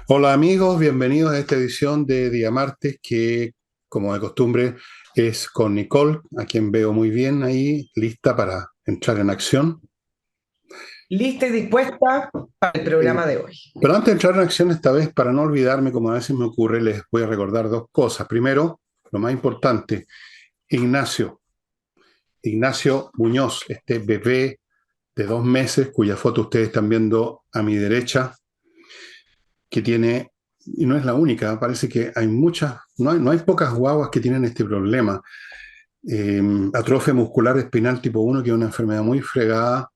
Hola amigos, bienvenidos a esta edición de Día Martes que, como de costumbre, es con Nicole, a quien veo muy bien ahí, lista para entrar en acción. Lista y dispuesta para el programa Eh, de hoy. pero antes de entrar en acción esta vez, para no olvidarme, como a veces me ocurre, les voy a recordar dos cosas. Primero, lo más importante, Ignacio, Ignacio Muñoz, este bebé de 2 meses, cuya foto ustedes están viendo a mi derecha, que tiene, y no es la única, parece que hay muchas, no hay pocas guaguas que tienen este problema. Atrofia muscular espinal tipo 1, que es una enfermedad muy fregada,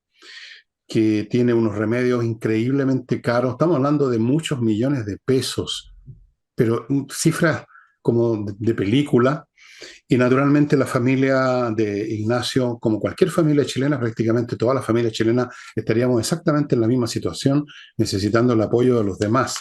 que tiene unos remedios increíblemente caros. Estamos hablando de muchos millones de pesos, pero cifras como de película. Y naturalmente la familia de Ignacio, como cualquier familia chilena, prácticamente toda la familia chilena, estaríamos exactamente en la misma situación, necesitando el apoyo de los demás.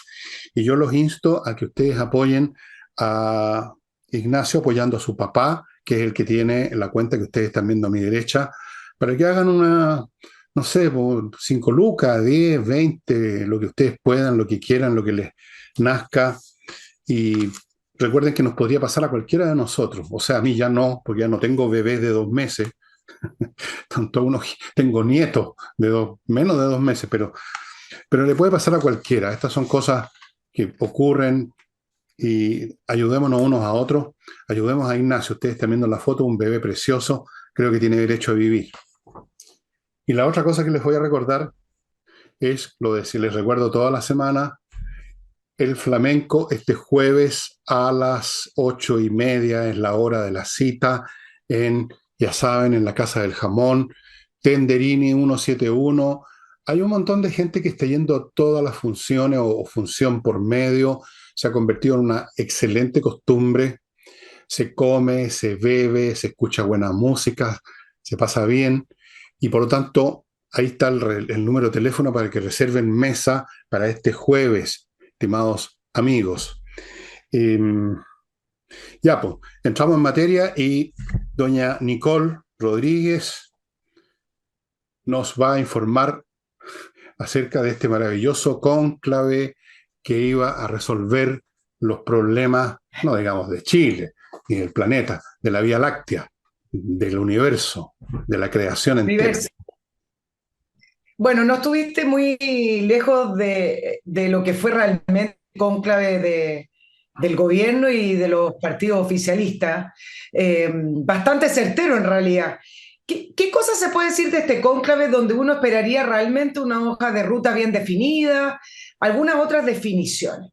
Y yo los insto a que ustedes apoyen a Ignacio apoyando a su papá, que es el que tiene la cuenta que ustedes están viendo a mi derecha, para que hagan una, no sé, por 5 lucas, 10, 20, lo que ustedes puedan, lo que quieran, lo que les nazca. Y recuerden que nos podría pasar a cualquiera de nosotros. O sea, a mí ya no, porque ya no tengo bebés de 2 meses. Tanto tengo nietos de menos de 2 meses, pero le puede pasar a cualquiera. Estas son cosas que ocurren y ayudémonos unos a otros. Ayudemos a Ignacio. Ustedes están viendo la foto, un bebé precioso. Creo que tiene derecho a vivir. Y la otra cosa que les voy a recordar es lo de si les recuerdo toda la semana, el flamenco este jueves a las 8:30 es la hora de la cita en, ya saben, en la Casa del Jamón, Tenderini 171. Hay un montón de gente que está yendo a todas las funciones o función por medio. Se ha convertido en una excelente costumbre. Se come, se bebe, se escucha buena música, se pasa bien. Y por lo tanto, ahí está el número de teléfono para que reserven mesa para este jueves, estimados amigos. Eh, ya, pues, entramos en materia y doña Nicole Rodríguez nos va a informar acerca de este maravilloso cónclave que iba a resolver los problemas, no digamos de Chile, ni del planeta, de la Vía Láctea, del universo, de la creación entera. Diverso. Bueno, no estuviste muy lejos de lo que fue realmente el cónclave del gobierno y de los partidos oficialistas. Bastante certero en realidad. ¿Qué cosa se puede decir de este cónclave donde uno esperaría realmente una hoja de ruta bien definida, algunas otras definiciones?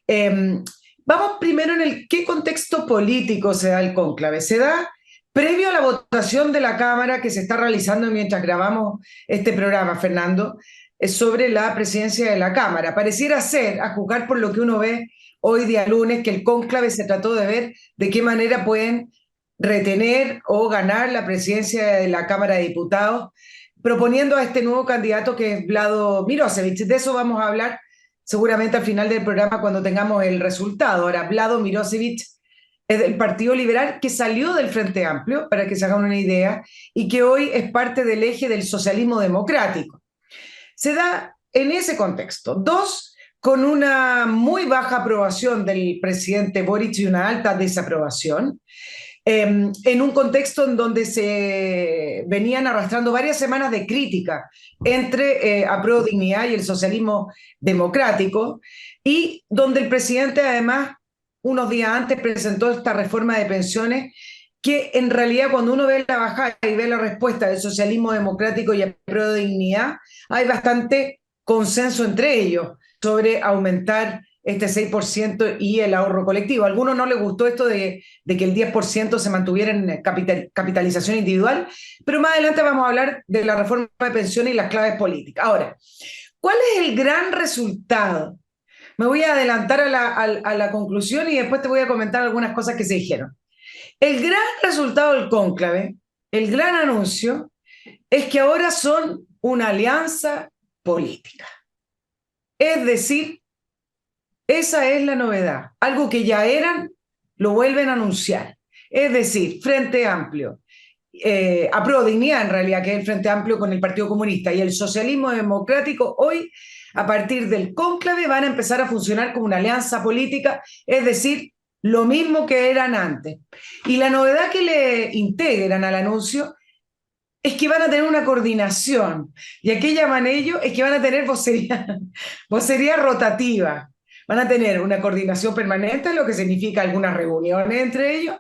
Eh, Vamos primero en el qué contexto político se da el cónclave. Se da previo a la votación de la Cámara que se está realizando mientras grabamos este programa, Fernando, sobre la presidencia de la Cámara. Pareciera ser, a juzgar por lo que uno ve hoy día lunes, que el cónclave se trató de ver de qué manera pueden retener o ganar la presidencia de la Cámara de Diputados, proponiendo a este nuevo candidato que es Vlado Mirosevic. De eso vamos a hablar seguramente al final del programa cuando tengamos el resultado. Ahora, Vlado Mirosevic es del Partido Liberal que salió del Frente Amplio, para que se hagan una idea, y que hoy es parte del eje del socialismo democrático. Se da en ese contexto. Dos, con una muy baja aprobación del presidente Boric y una alta desaprobación, en un contexto en donde se venían arrastrando varias semanas de crítica entre Apruebo Dignidad y el socialismo democrático, y donde el presidente además unos días antes presentó esta reforma de pensiones que en realidad cuando uno ve la bajada y ve la respuesta del socialismo democrático y Apruebo Dignidad, hay bastante consenso entre ellos sobre aumentar este 6% y el ahorro colectivo. A algunos no les gustó esto de que el 10% se mantuviera en capitalización individual, pero más adelante vamos a hablar de la reforma de pensiones y las claves políticas. Ahora, ¿cuál es el gran resultado? Me voy a adelantar a la conclusión y después te voy a comentar algunas cosas que se dijeron. El gran resultado del cónclave, el gran anuncio, es que ahora son una alianza política. Es decir, esa es la novedad. Algo que ya eran, lo vuelven a anunciar. Es decir, Frente Amplio, Apruebo Dignidad en realidad, que es el Frente Amplio con el Partido Comunista, y el socialismo democrático hoy, a partir del cónclave, van a empezar a funcionar como una alianza política, es decir, lo mismo que eran antes. Y la novedad que le integran al anuncio es que van a tener una coordinación, y aquí llaman ellos, es que van a tener vocería, vocería rotativa. Van a tener una coordinación permanente, lo que significa algunas reuniones entre ellos,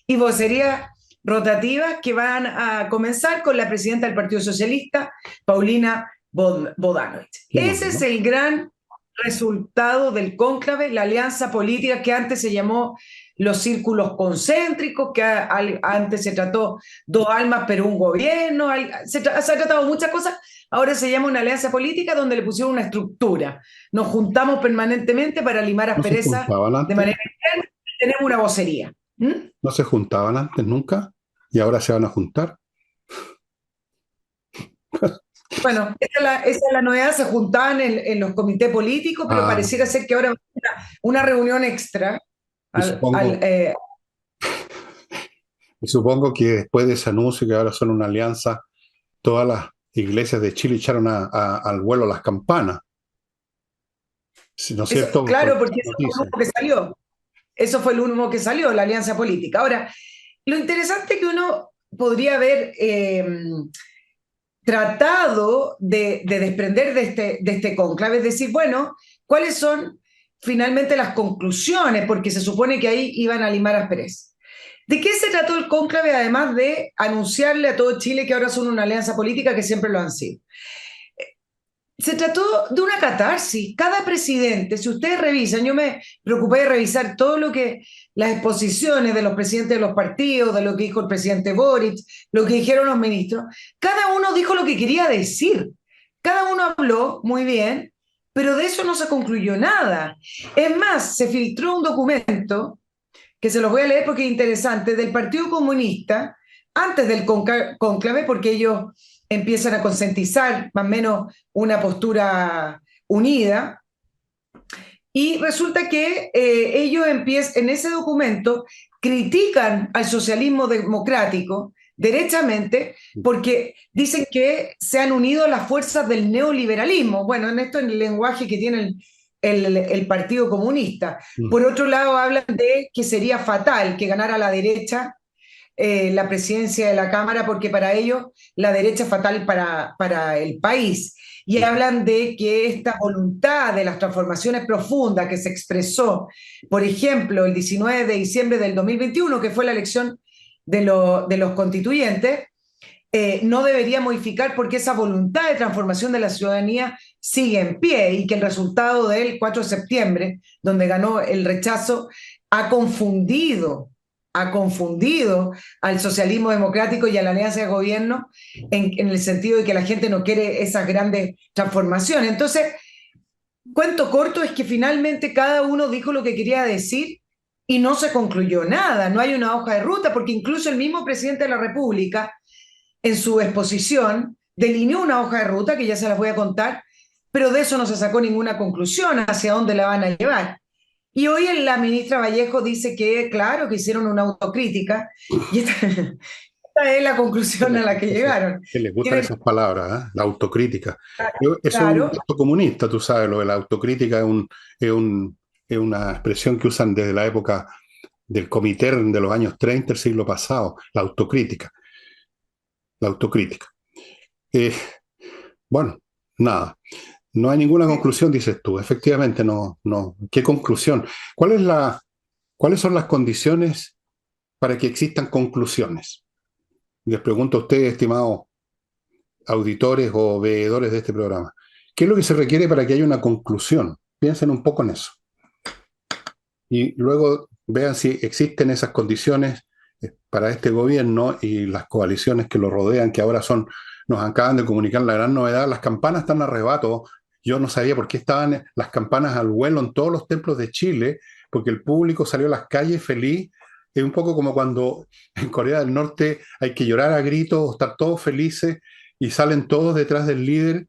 y vocerías rotativas que van a comenzar con la presidenta del Partido Socialista, Paulina Bodanovich. Qué Ese es bueno. el gran resultado del cónclave, la alianza política que antes se llamó los círculos concéntricos, que antes se trató dos almas pero un gobierno, se ha tratado muchas cosas, ahora se llama una alianza política donde le pusieron una estructura. Nos juntamos permanentemente para limar ¿No se asperezas juntaban de antes? manera interna y tenemos una vocería. ¿Mm? ¿No se juntaban antes nunca? ¿Y ahora se van a juntar? Bueno, esa es la novedad, se juntaban en los comités políticos, pero Ah, pareciera ser que ahora va a haber una reunión extra y al, al, supongo, eh, y supongo que después de ese anuncio que ahora son una alianza, todas las iglesias de Chile echaron al vuelo las campanas, ¿no es eso, cierto? Con claro, esa porque eso fue lo noticia. único que salió. Eso fue el último que salió, la alianza política. Ahora, lo interesante que uno podría haber tratado de desprender de este cónclave, es decir, bueno, ¿cuáles son finalmente las conclusiones? Porque se supone que ahí iban a limar asperezas. ¿De qué se trató el cónclave, además de anunciarle a todo Chile que ahora son una alianza política que siempre lo han sido? Se trató de una catarsis. Cada presidente, si ustedes revisan, yo me preocupé de revisar todo lo que, las exposiciones de los presidentes de los partidos, de lo que dijo el presidente Boric, lo que dijeron los ministros, cada uno dijo lo que quería decir. Cada uno habló muy bien, pero de eso no se concluyó nada. Es más, se filtró un documento, que se los voy a leer porque es interesante, del Partido Comunista, antes del conclave, porque ellos empiezan a concientizar más o menos una postura unida, y resulta que ellos empiezan, en ese documento critican al socialismo democrático derechamente porque dicen que se han unido las fuerzas del neoliberalismo. Bueno, en esto en el lenguaje que tiene el Partido Comunista. Mm. Por otro lado, hablan de que sería fatal que ganara la derecha la presidencia de la Cámara, porque para ellos la derecha es fatal para el país. Y hablan de que esta voluntad de las transformaciones profundas que se expresó, por ejemplo, el 19 de diciembre del 2021, que fue la elección de los constituyentes, no debería modificar porque esa voluntad de transformación de la ciudadanía sigue en pie y que el resultado del 4 de septiembre, donde ganó el rechazo, ha confundido ha confundido al socialismo democrático y a la alianza de gobierno en el sentido de que la gente no quiere esas grandes transformaciones. Entonces, cuento corto es que finalmente cada uno dijo lo que quería decir y no se concluyó nada, no hay una hoja de ruta, porque incluso el mismo presidente de la República, en su exposición, delineó una hoja de ruta, que ya se las voy a contar, pero de eso no se sacó ninguna conclusión hacia dónde la van a llevar. Y hoy la ministra Vallejo dice que, claro, que hicieron una autocrítica, y esta es la conclusión a la que llegaron. Que les gustan Tienen, esas palabras, ¿eh? La autocrítica. Eso es un claro, gesto comunista, tú sabes, lo de la autocrítica es es una expresión que usan desde la época del Comintern de los años 30 del siglo pasado, la autocrítica, la autocrítica. Eh, bueno, nada, no hay ninguna conclusión, dices tú, efectivamente no, no. ¿Qué conclusión? ¿Cuáles son las condiciones para que existan conclusiones? Les pregunto a ustedes, estimados auditores o veedores de este programa. ¿Qué es lo que se requiere para que haya una conclusión? Piensen un poco en eso. Y luego vean si existen esas condiciones para este gobierno y las coaliciones que lo rodean, que ahora son, nos acaban de comunicar la gran novedad, las campanas están a rebato. Yo no sabía por qué estaban las campanas al vuelo en todos los templos de Chile, porque el público salió a las calles feliz. Es un poco como cuando en Corea del Norte hay que llorar a gritos, estar todos felices y salen todos detrás del líder.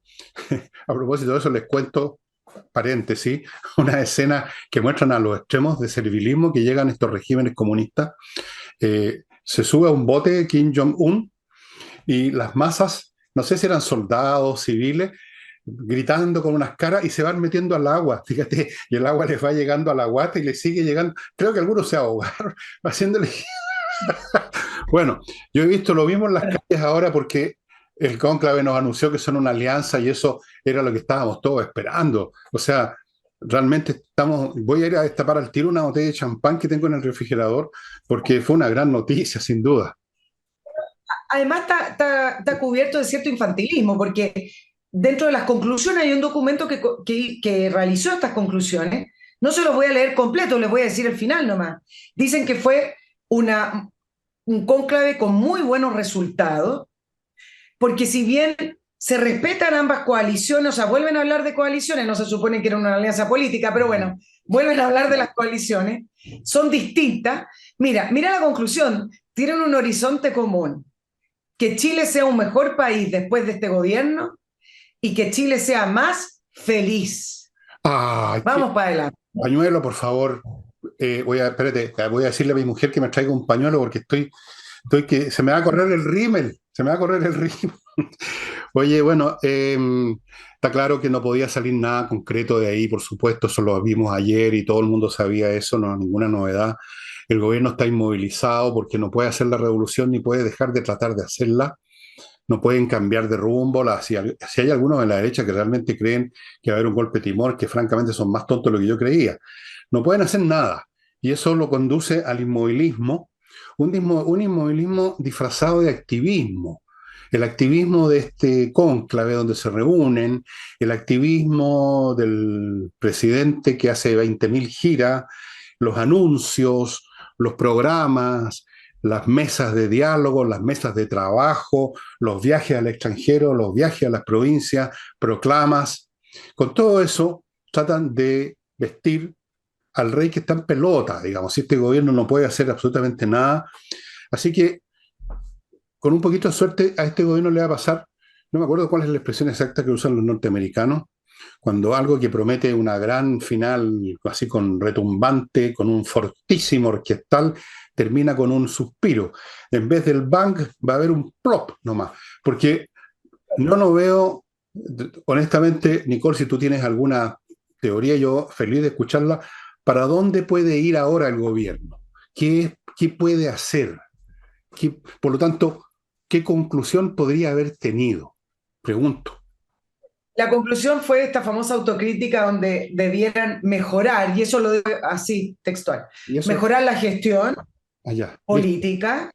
A propósito de eso, les cuento, paréntesis, una escena que muestran a los extremos de servilismo que llegan estos regímenes comunistas. Se sube a un bote Kim Jong-un y las masas, no sé si eran soldados, civiles, gritando con unas caras y se van metiendo al agua, fíjate, y el agua les va llegando a la guata y les sigue llegando. Creo que algunos se ahogaron haciéndole. Bueno, yo he visto lo mismo en las calles ahora porque el cónclave nos anunció que son una alianza y eso era lo que estábamos todos esperando. O sea, realmente estamos, voy a ir a destapar al tiro una botella de champán que tengo en el refrigerador porque fue una gran noticia, sin duda. Además está cubierto de cierto infantilismo, porque dentro de las conclusiones hay un documento que realizó estas conclusiones. No se los voy a leer completo, les voy a decir el final nomás. Dicen que fue un cónclave con muy buenos resultados, porque si bien se respetan ambas coaliciones, o sea, vuelven a hablar de coaliciones, no se supone que era una alianza política, pero bueno, vuelven a hablar de las coaliciones, son distintas. Mira la conclusión, tienen un horizonte común, que Chile sea un mejor país después de este gobierno y que Chile sea más feliz. ¡Ay, qué Vamos para adelante. pañuelo, por favor! Espérate, voy a decirle a mi mujer que me traiga un pañuelo porque estoy que se me va a correr el rímel, se me va a correr el rímel. Oye, bueno, está claro que no podía salir nada concreto de ahí, por supuesto, eso lo vimos ayer y todo el mundo sabía eso, no es ninguna novedad. El gobierno está inmovilizado porque no puede hacer la revolución ni puede dejar de tratar de hacerla, no pueden cambiar de rumbo. Si hay algunos en la derecha que realmente creen que va a haber un golpe de timor, que francamente son más tontos de lo que yo creía, no pueden hacer nada. Y eso lo conduce al inmovilismo, un inmovilismo disfrazado de activismo. El activismo de este cónclave donde se reúnen, el activismo del presidente que hace 20.000 giras, los anuncios, los programas, las mesas de diálogo, las mesas de trabajo, los viajes al extranjero, los viajes a las provincias, proclamas. Con todo eso tratan de vestir al rey que está en pelota, digamos, si este gobierno no puede hacer absolutamente nada. Así que, con un poquito de suerte, a este gobierno le va a pasar, no me acuerdo cuál es la expresión exacta que usan los norteamericanos, cuando algo que promete una gran final, así con retumbante, con un fortísimo orquestal, termina con un suspiro. En vez del bang, va a haber un plop nomás, porque no lo veo, honestamente, Nicole, si tú tienes alguna teoría, yo feliz de escucharla, ¿para dónde puede ir ahora el gobierno? ¿Qué puede hacer? Por lo tanto, ¿qué conclusión podría haber tenido? Pregunto. La conclusión fue esta famosa autocrítica donde debieran mejorar, y eso lo digo así textual, Y eso, mejorar la gestión allá, listo. política,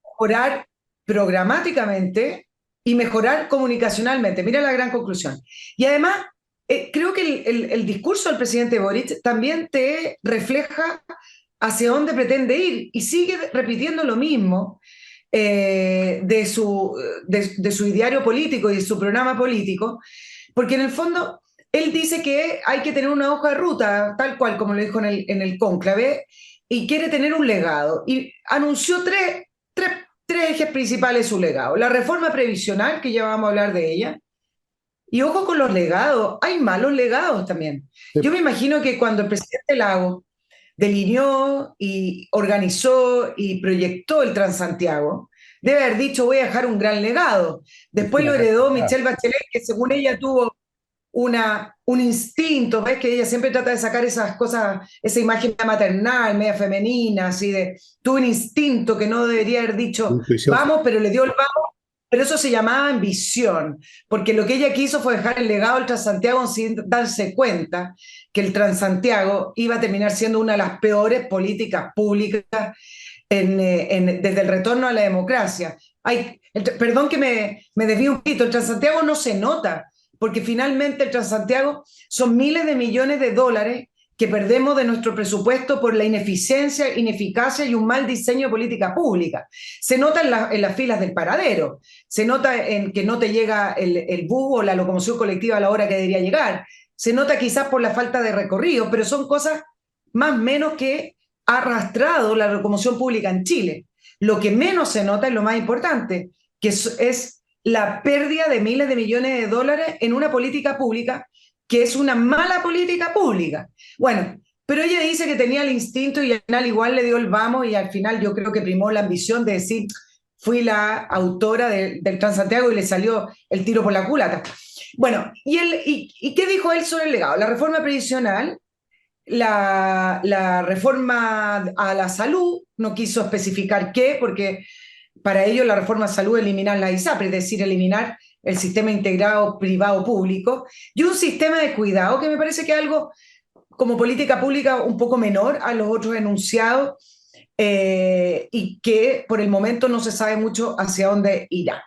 mejorar programáticamente y mejorar comunicacionalmente. Mira la gran conclusión. Y además, creo que el discurso del presidente Boric también te refleja hacia dónde pretende ir y sigue repitiendo lo mismo de su ideario político y de su programa político, porque en el fondo él dice que hay que tener una hoja de ruta, tal cual como lo dijo en el cónclave, y quiere tener un legado. Y anunció tres ejes principales de su legado. La reforma previsional, que ya vamos a hablar de ella. Y ojo con los legados, hay malos legados también. Yo me imagino que cuando el presidente Lago delineó y organizó y proyectó el Transantiago, debe haber dicho voy a dejar un gran legado. Después lo heredó Michelle Bachelet, que según ella tuvo un instinto, ¿ves? Que ella siempre trata de sacar esas cosas, esa imagen maternal, media femenina, así de, tuvo un instinto que no debería haber dicho Intuición. vamos, pero le dio el vamos, pero eso se llamaba ambición, porque lo que ella quiso fue dejar el legado del Transantiago sin darse cuenta que el Transantiago iba a terminar siendo una de las peores políticas públicas desde el retorno a la democracia. Perdón que me desvío un poquito, el Transantiago no se nota, porque finalmente el Transantiago son miles de millones de dólares que perdemos de nuestro presupuesto por la ineficiencia, ineficacia y un mal diseño de política pública. Se nota en las filas del paradero, se nota en que no te llega el bus o la locomoción colectiva a la hora que debería llegar, se nota quizás por la falta de recorrido, pero son cosas más o menos que ha arrastrado la locomoción pública en Chile. Lo que menos se nota es lo más importante, que es la pérdida de miles de millones de dólares en una política pública que es una mala política pública. Bueno, pero ella dice que tenía el instinto y al final igual le dio el vamos y al final yo creo que primó la ambición de decir, fui la autora del Transantiago y le salió el tiro por la culata. Bueno, ¿y qué dijo él sobre el legado? La reforma previsional, la reforma a la salud, no quiso especificar qué, porque para ello la reforma a salud es eliminar la ISAPRE, es decir, eliminar el sistema integrado privado-público, y un sistema de cuidado que me parece que es algo como política pública un poco menor a los otros enunciados y que por el momento no se sabe mucho hacia dónde irá.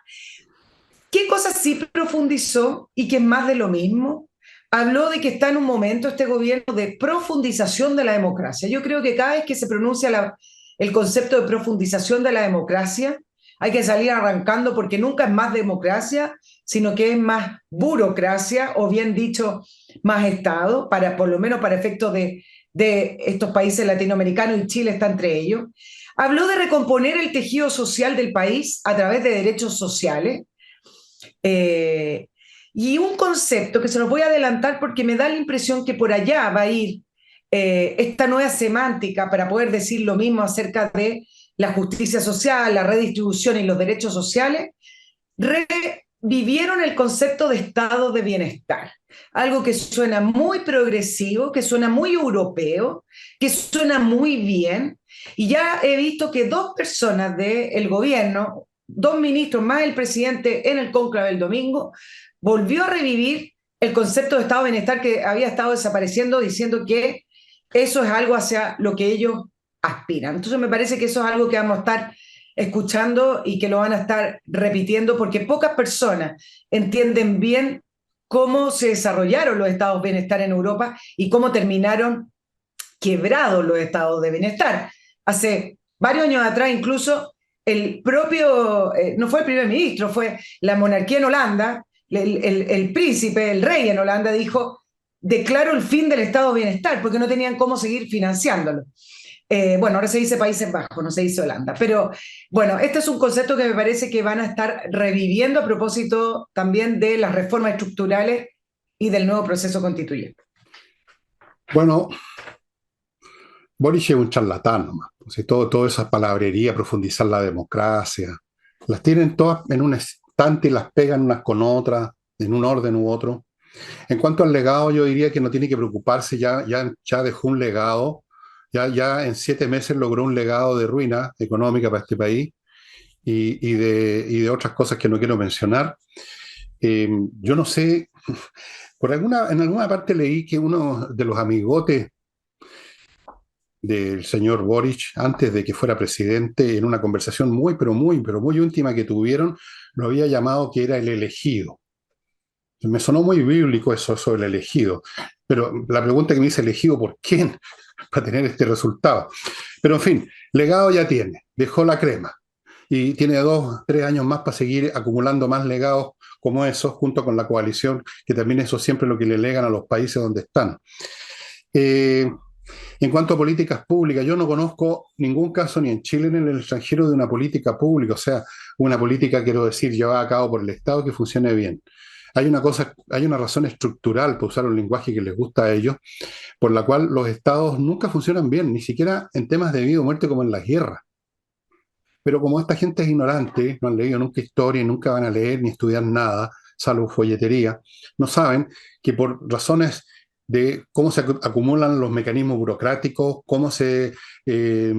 ¿Qué cosas sí profundizó y que es más de lo mismo? Habló de que está en un momento este gobierno de profundización de la democracia. Yo creo que cada vez que se pronuncia el concepto de profundización de la democracia, hay que salir arrancando porque nunca es más democracia, sino que es más burocracia, o bien dicho, más Estado, por lo menos para efectos de estos países latinoamericanos, y Chile está entre ellos. Habló de recomponer el tejido social del país a través de derechos sociales, eh, y un concepto que se los voy a adelantar porque me da la impresión que por allá va a ir esta nueva semántica para poder decir lo mismo acerca de la justicia social, la redistribución y los derechos sociales. Revivieron el concepto de estado de bienestar, algo que suena muy progresivo, que suena muy europeo, que suena muy bien, y ya he visto que dos personas del gobierno, dos ministros más el presidente en el cónclave el domingo, volvió a revivir el concepto de estado de bienestar que había estado desapareciendo, diciendo que eso es algo hacia lo que ellos aspiran. Entonces me parece que eso es algo que vamos a estar escuchando y que lo van a estar repitiendo porque pocas personas entienden bien cómo se desarrollaron los estados de bienestar en Europa y cómo terminaron quebrados los estados de bienestar. Hace varios años atrás incluso el propio, no fue el primer ministro, fue la monarquía en Holanda, el príncipe, el rey en Holanda dijo, declaro el fin del estado de bienestar porque no tenían cómo seguir financiándolo. Bueno, ahora se dice Países Bajos, no se dice Holanda, pero bueno, este es un concepto que me parece que van a estar reviviendo a propósito también de las reformas estructurales y del nuevo proceso constituyente. Bueno, Boric es un charlatán nomás. O sea, toda esa palabrería, profundizar la democracia, las tienen todas en un estante y las pegan unas con otras, en un orden u otro. En cuanto al legado, yo diría que no tiene que preocuparse, ya dejó un legado, ya en 7 meses logró un legado de ruina económica para este país y de otras cosas que no quiero mencionar. Yo no sé, en alguna parte leí que uno de los amigotes del señor Boric, antes de que fuera presidente, en una conversación muy, pero muy íntima que tuvieron, lo había llamado que era el elegido. Me sonó muy bíblico eso sobre el elegido, pero la pregunta que me hice, ¿elegido por quién para tener este resultado? Pero en fin, legado ya tiene, dejó la crema y tiene 2, 3 años más para seguir acumulando más legados como esos, junto con la coalición, que también eso siempre es lo que le legan a los países donde están. Eh, en cuanto a políticas públicas, yo no conozco ningún caso ni en Chile ni en el extranjero de una política pública, o sea, una política, quiero decir, llevada a cabo por el Estado que funcione bien. Hay una razón estructural, para usar un lenguaje que les gusta a ellos, por la cual los estados nunca funcionan bien, ni siquiera en temas de vida o muerte como en las guerras. Pero como esta gente es ignorante, no han leído nunca historia y nunca van a leer ni estudiar nada, salvo folletería, no saben que por razones de cómo se acumulan los mecanismos burocráticos, eh,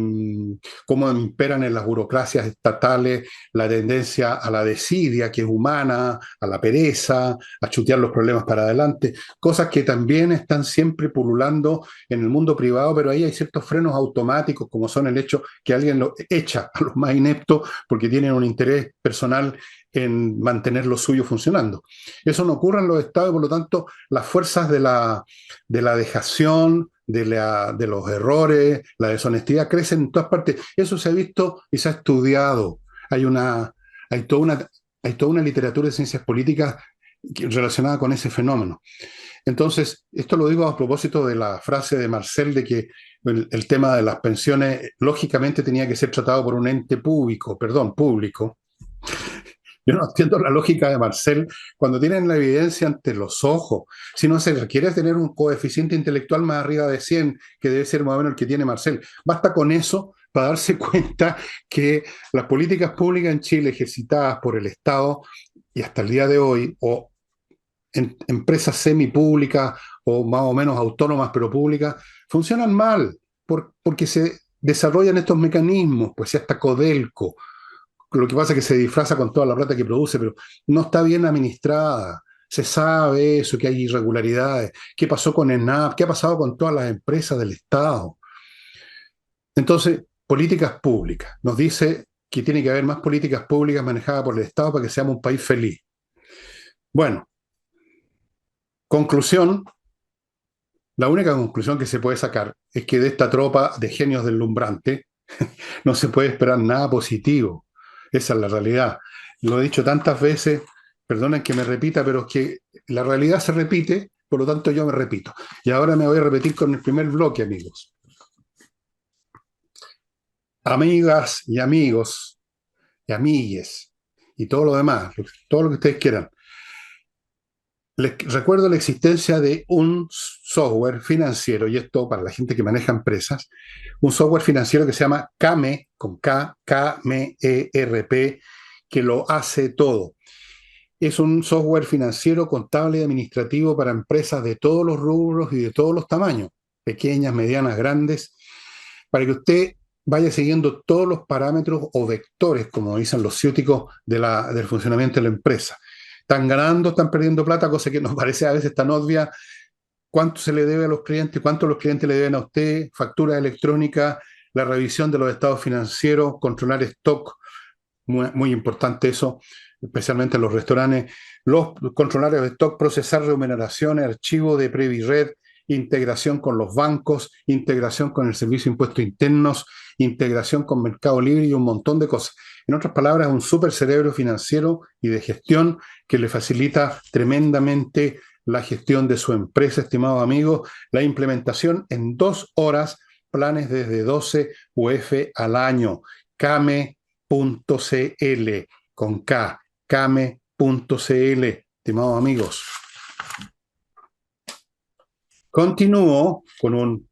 cómo imperan en las burocracias estatales la tendencia a la desidia, que es humana, a la pereza, a chutear los problemas para adelante, cosas que también están siempre pululando en el mundo privado, pero ahí hay ciertos frenos automáticos, como son el hecho que alguien lo echa a los más ineptos porque tienen un interés personal en mantener lo suyo funcionando. Eso no ocurre en los estados y por lo tanto las fuerzas de la dejación, de los errores, la deshonestidad crecen en todas partes. Eso se ha visto y se ha estudiado. Hay una, hay toda una, hay toda una literatura de ciencias políticas relacionada con ese fenómeno. Entonces, esto lo digo a propósito de la frase de Marcel de que el tema de las pensiones lógicamente tenía que ser tratado por un ente público, Yo no entiendo la lógica de Marcel cuando tienen la evidencia ante los ojos. Si no se requiere tener un coeficiente intelectual más arriba de 100, que debe ser más o menos el que tiene Marcel. Basta con eso para darse cuenta que las políticas públicas en Chile ejercitadas por el Estado y hasta el día de hoy, o en empresas semipúblicas o más o menos autónomas pero públicas, funcionan mal porque se desarrollan estos mecanismos, pues ya está Codelco. Lo que pasa es que se disfraza con toda la plata que produce, pero no está bien administrada. Se sabe eso, que hay irregularidades. ¿Qué pasó con ENAP? ¿Qué ha pasado con todas las empresas del Estado? Entonces, políticas públicas. Nos dice que tiene que haber más políticas públicas manejadas por el Estado para que seamos un país feliz. Bueno, conclusión, la única conclusión que se puede sacar es que de esta tropa de genios deslumbrantes no se puede esperar nada positivo. Esa es la realidad. Lo he dicho tantas veces, perdonen que me repita, pero es que la realidad se repite, por lo tanto yo me repito. Y ahora me voy a repetir con el primer bloque, amigos. Amigas y amigos, y amigues, y todo lo demás, todo lo que ustedes quieran. Les recuerdo la existencia de un software financiero, y esto para la gente que maneja empresas, un software financiero que se llama Kame, con K, K-M-E-R-P, que lo hace todo. Es un software financiero, contable y administrativo para empresas de todos los rubros y de todos los tamaños, pequeñas, medianas, grandes, para que usted vaya siguiendo todos los parámetros o vectores, como dicen los ciúticos, del funcionamiento de la empresa. Están ganando, están perdiendo plata, cosa que nos parece a veces tan obvia. ¿Cuánto se le debe a los clientes? ¿Cuánto los clientes le deben a usted? Factura electrónica, la revisión de los estados financieros, controlar stock, muy, muy importante eso, especialmente en los restaurantes. Los controlar de stock, procesar remuneraciones, archivo de Previred, integración con los bancos, integración con el Servicio de Impuestos Internos, integración con Mercado Libre y un montón de cosas. En otras palabras, un super cerebro financiero y de gestión que le facilita tremendamente la gestión de su empresa, estimados amigos, la implementación en 2 horas, planes desde 12 UF al año, kame.cl, con K, kame.cl, estimados amigos. Continúo con un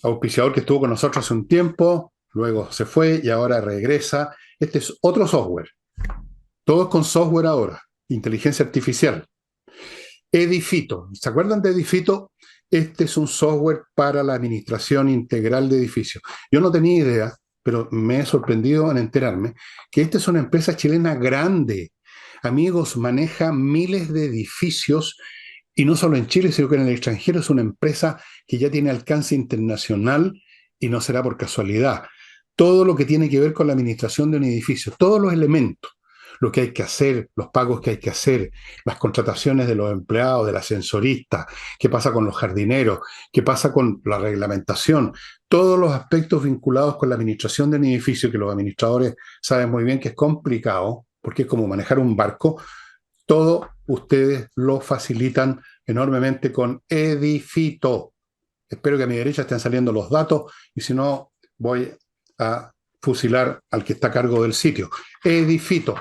auspiciador que estuvo con nosotros hace un tiempo, luego se fue y ahora regresa. Este es otro software. Todo es con software ahora, inteligencia artificial. Edifito. ¿Se acuerdan de Edifito? Este es un software para la administración integral de edificios. Yo no tenía idea, pero me he sorprendido en enterarme que esta es una empresa chilena grande. Amigos, maneja miles de edificios y no solo en Chile, sino que en el extranjero. Es una empresa que ya tiene alcance internacional y no será por casualidad. Todo lo que tiene que ver con la administración de un edificio, todos los elementos, lo que hay que hacer, los pagos que hay que hacer, las contrataciones de los empleados, del ascensorista, qué pasa con los jardineros, qué pasa con la reglamentación, todos los aspectos vinculados con la administración de un edificio, que los administradores saben muy bien que es complicado, porque es como manejar un barco. Todo ustedes lo facilitan enormemente con Edifito. Espero que a mi derecha estén saliendo los datos y si no, voy a fusilar al que está a cargo del sitio. Edifito.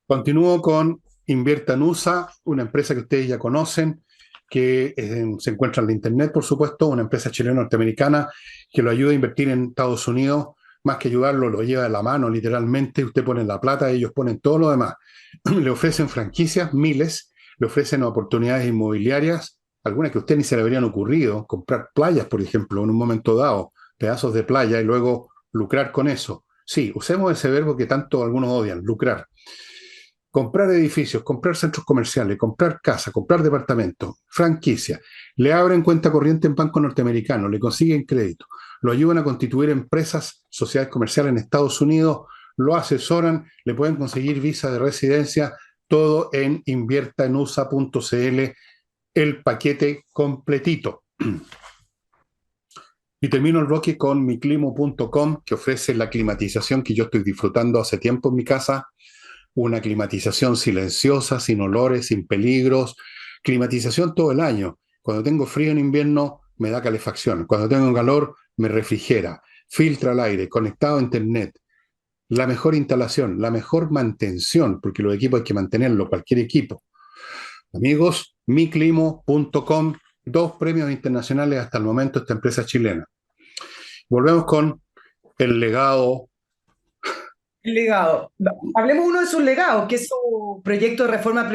Continúo con Invierta en USA, una empresa que ustedes ya conocen, que se encuentra en la internet, por supuesto, una empresa chileno-norteamericana que lo ayuda a invertir en Estados Unidos. Más que ayudarlo, lo lleva de la mano, literalmente. Usted pone la plata, ellos ponen todo lo demás. Le ofrecen franquicias, miles, le ofrecen oportunidades inmobiliarias, algunas que a usted ni se le habrían ocurrido, comprar playas, por ejemplo, en un momento dado, pedazos de playa y luego lucrar con eso. Sí, usemos ese verbo que tanto algunos odian, lucrar. Comprar edificios, comprar centros comerciales, comprar casas, comprar departamentos, franquicia. Le abren cuenta corriente en banco norteamericano, le consiguen crédito, lo ayudan a constituir empresas, sociedades comerciales en Estados Unidos, lo asesoran, le pueden conseguir visa de residencia, todo en inviertaenusa.cl, el paquete completito. Y termino el bloque con miclimo.com, que ofrece la climatización que yo estoy disfrutando hace tiempo en mi casa. Una climatización silenciosa, sin olores, sin peligros, climatización todo el año. Cuando tengo frío en invierno, me da calefacción. Cuando tengo calor, me refrigera, filtra el aire, conectado a internet. la mejor instalación, la mejor mantención, porque los equipos hay que mantenerlos, cualquier equipo. Amigos, miclimo.com, 2 premios internacionales hasta el momento esta empresa chilena. Volvemos con el legado. El legado. Hablemos uno de sus legados, que es su proyecto de reforma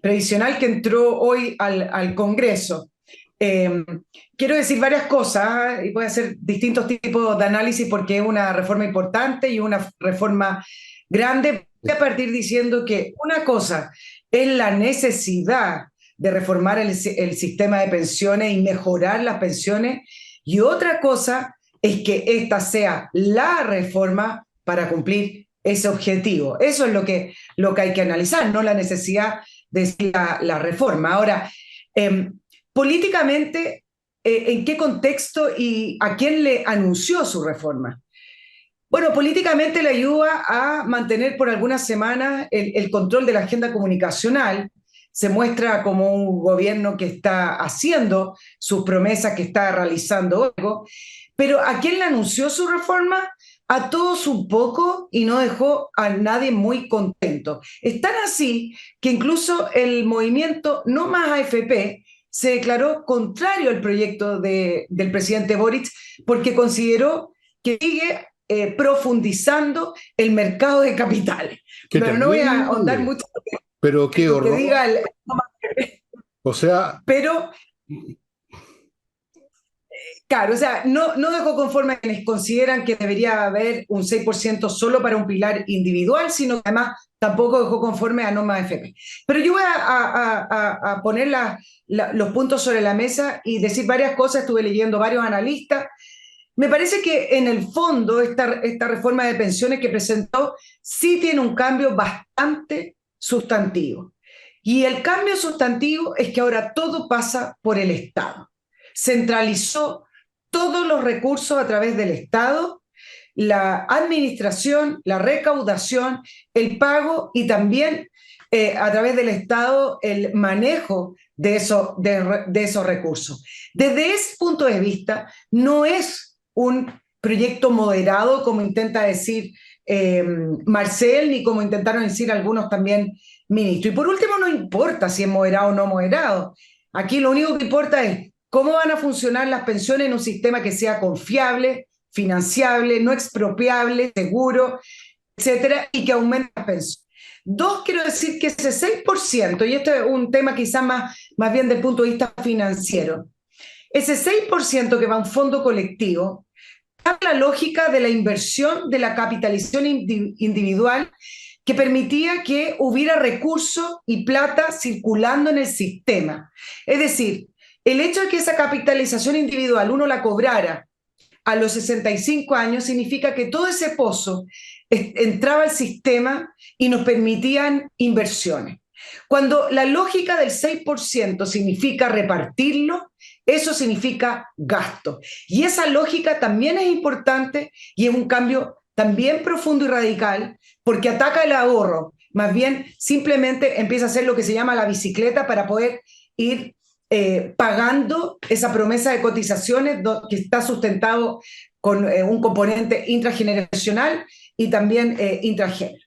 previsional que entró hoy al Congreso. Eh, Quiero decir varias cosas y voy a hacer distintos tipos de análisis porque es una reforma importante y una reforma grande. Voy a partir diciendo que una cosa es la necesidad de reformar el sistema de pensiones y mejorar las pensiones, y otra cosa es que esta sea la reforma para cumplir ese objetivo. Eso es lo que hay que analizar, no la necesidad de la reforma. Ahora, eh, políticamente, ¿en qué contexto y a quién le anunció su reforma? Bueno, políticamente le ayuda a mantener por algunas semanas el control de la agenda comunicacional. Se muestra como un gobierno que está haciendo sus promesas, que está realizando algo. Pero ¿a quién le anunció su reforma? A todos un poco y no dejó a nadie muy contento. Es tan así que incluso el movimiento No Más AFP se declaró contrario al proyecto del presidente Boric porque consideró que sigue profundizando el mercado de capitales. ¡Qué Pero no voy a ahondar terrible! mucho Pero en qué lo que horror. diga O sea, pero claro, o sea, no dejó conforme a quienes consideran que debería haber un 6% solo para un pilar individual, sino que además tampoco dejó conforme a normas FP. Pero yo voy a poner los puntos sobre la mesa y decir varias cosas. Estuve leyendo varios analistas. Me parece que en el fondo esta reforma de pensiones que presentó sí tiene un cambio bastante sustantivo. Y el cambio sustantivo es que ahora todo pasa por el Estado. Centralizó todos los recursos a través del Estado, la administración, la recaudación, el pago y también a través del Estado el manejo de esos recursos. Desde ese punto de vista, no es un proyecto moderado, como intenta decir Marcel, ni como intentaron decir algunos también ministros. Y por último, no importa si es moderado o no moderado. Aquí lo único que importa es cómo van a funcionar las pensiones en un sistema que sea confiable, financiable, no expropiable, seguro, etcétera, y que aumente las pensiones. Dos, quiero decir que ese 6%, y este es un tema quizás más bien del punto de vista financiero, ese 6% que va a un fondo colectivo, la lógica de la inversión de la capitalización individual que permitía que hubiera recursos y plata circulando en el sistema. Es decir, el hecho de que esa capitalización individual uno la cobrara a los 65 años significa que todo ese pozo entraba al sistema y nos permitían inversiones. Cuando la lógica del 6% significa repartirlo, eso significa gasto. Y esa lógica también es importante y es un cambio también profundo y radical porque ataca el ahorro. Más bien, simplemente empieza a hacer lo que se llama la bicicleta para poder ir pagando esa promesa de cotizaciones que está sustentado con un componente intrageneracional y también intragénero.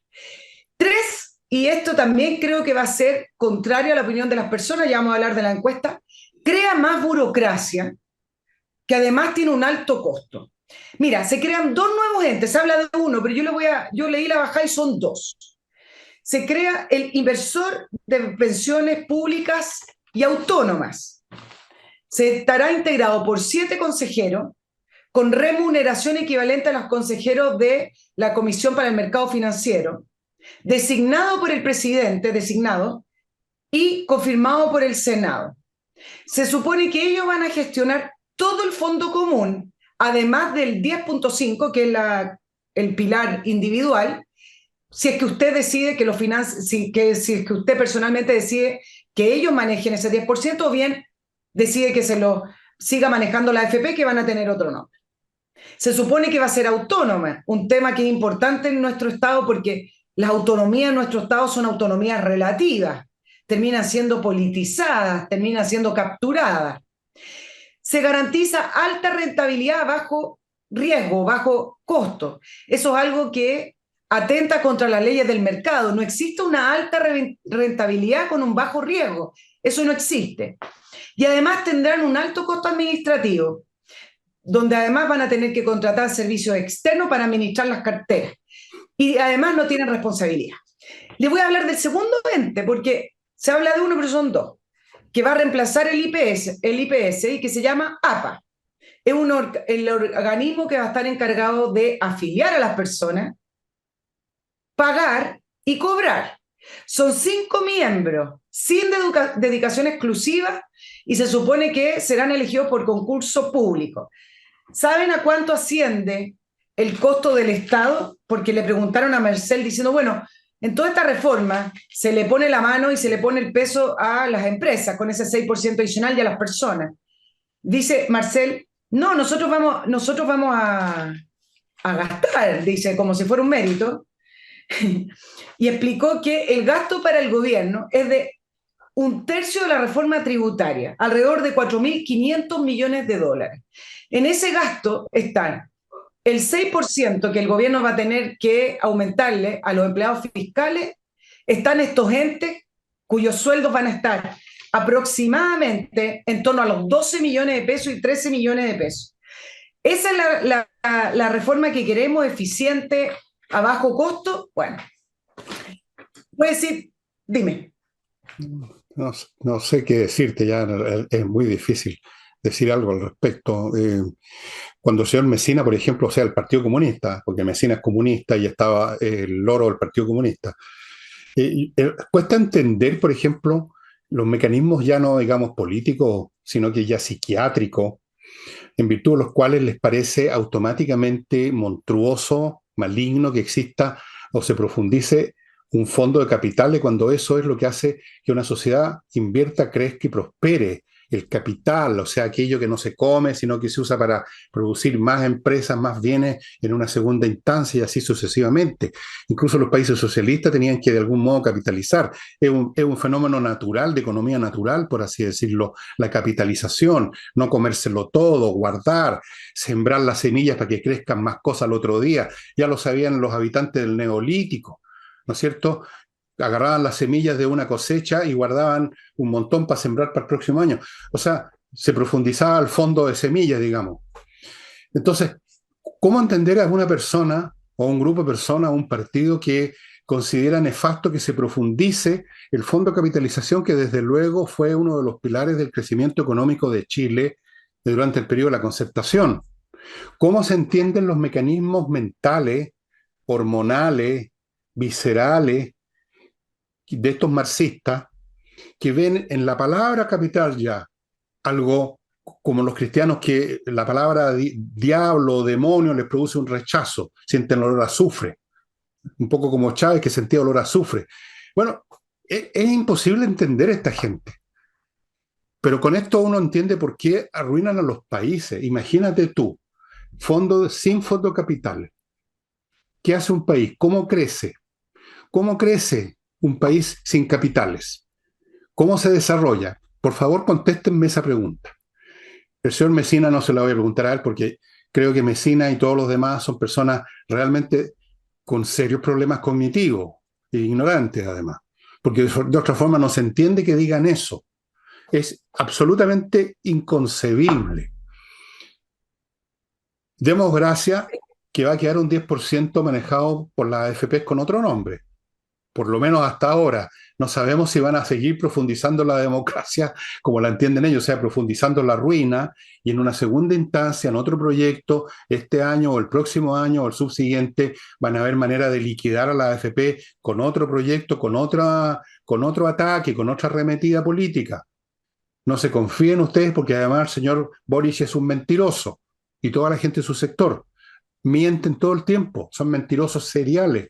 Tres, y esto también creo que va a ser contrario a la opinión de las personas, ya vamos a hablar de la encuesta, crea más burocracia que además tiene un alto costo. Mira, se crean dos nuevos entes, se habla de uno, pero yo leí la bajada y son dos. Se crea el inversor de pensiones públicas y autónomas. Se estará integrado por 7 consejeros con remuneración equivalente a los consejeros de la Comisión para el Mercado Financiero, designado por el presidente, designado, y confirmado por el Senado. Se supone que ellos van a gestionar todo el fondo común, además del 10.5, que es el pilar individual, si es que usted decide que lo si es que usted personalmente decide que ellos manejen ese 10%, o bien decide que se lo siga manejando la AFP, que van a tener otro nombre. Se supone que va a ser autónoma, un tema que es importante en nuestro Estado porque las autonomías en nuestro Estado son autonomías relativas, terminan siendo politizadas, terminan siendo capturadas. Se garantiza alta rentabilidad bajo riesgo, bajo costo. Eso es algo que atenta contra las leyes del mercado. No existe una alta rentabilidad con un bajo riesgo. Eso no existe. Y además tendrán un alto costo administrativo, donde además van a tener que contratar servicios externos para administrar las carteras. Y además no tienen responsabilidad. Les voy a hablar del segundo ente, porque se habla de uno, pero son dos, que va a reemplazar el IPS y que se llama APA. Es el organismo que va a estar encargado de afiliar a las personas, pagar y cobrar. Son 5 miembros, sin dedicación exclusiva, y se supone que serán elegidos por concurso público. ¿Saben a cuánto asciende el costo del Estado? Porque le preguntaron a Marcel diciendo, bueno, en toda esta reforma se le pone la mano y se le pone el peso a las empresas con ese 6% adicional y a las personas. Dice Marcel, no, nosotros vamos a gastar, dice, como si fuera un mérito, y explicó que el gasto para el gobierno es de 1/3 de la reforma tributaria, alrededor de 4.500 millones de dólares. En ese gasto están el 6% que el gobierno va a tener que aumentarle a los empleados fiscales, están estos entes cuyos sueldos van a estar aproximadamente en torno a los 12 millones de pesos y 13 millones de pesos. Esa es la reforma que queremos, eficiente, a bajo costo. Bueno, voy a decir, dime. No sé qué decirte, ya es muy difícil decir algo al respecto. Cuando el señor Messina, por ejemplo, o sea, el Partido Comunista, porque Messina es comunista y estaba el loro del Partido Comunista, cuesta entender, por ejemplo, los mecanismos ya no, digamos, políticos, sino que ya psiquiátricos, en virtud de los cuales les parece automáticamente monstruoso, maligno que exista o se profundice un fondo de capitales cuando eso es lo que hace que una sociedad invierta, crezca y prospere. El capital, o sea, aquello que no se come, sino que se usa para producir más empresas, más bienes en una segunda instancia y así sucesivamente. Incluso los países socialistas tenían que de algún modo capitalizar. Es un fenómeno natural, de economía natural, por así decirlo, la capitalización, no comérselo todo, guardar, sembrar las semillas para que crezcan más cosas al otro día. Ya lo sabían los habitantes del Neolítico, ¿no es cierto? Agarraban las semillas de una cosecha y guardaban un montón para sembrar para el próximo año. O sea, se profundizaba al fondo de semillas, digamos. Entonces, ¿cómo entender a una persona o un grupo de personas o un partido que considera nefasto que se profundice el fondo de capitalización, que desde luego fue uno de los pilares del crecimiento económico de Chile durante el periodo de la Concertación? ¿Cómo se entienden los mecanismos mentales, hormonales, viscerales de estos marxistas que ven en la palabra capital ya algo como los cristianos que la palabra diablo o demonio les produce un rechazo, sienten olor a azufre, un poco como Chávez que sentía olor a azufre? Bueno, es imposible entender a esta gente, pero con esto uno entiende por qué arruinan a los países. Imagínate tú, sin fondo capital, ¿qué hace un país? ¿Cómo crece? ¿Cómo crece un país sin capitales? ¿Cómo se desarrolla? Por favor, contéstenme esa pregunta. El señor Messina no se la voy a preguntar a él porque creo que Messina y todos los demás son personas realmente con serios problemas cognitivos e ignorantes además, porque de otra forma no se entiende que digan eso. Es absolutamente inconcebible. Demos gracias que va a quedar un 10% manejado por las AFP con otro nombre. Por lo menos hasta ahora. No sabemos si van a seguir profundizando la democracia como la entienden ellos, o sea, profundizando la ruina y en una segunda instancia, en otro proyecto, este año o el próximo año o el subsiguiente, van a haber manera de liquidar a la AFP con otro proyecto, con otro ataque, con otra arremetida política. No se confíen ustedes porque además el señor Boric es un mentiroso y toda la gente de su sector. Mienten todo el tiempo, son mentirosos seriales.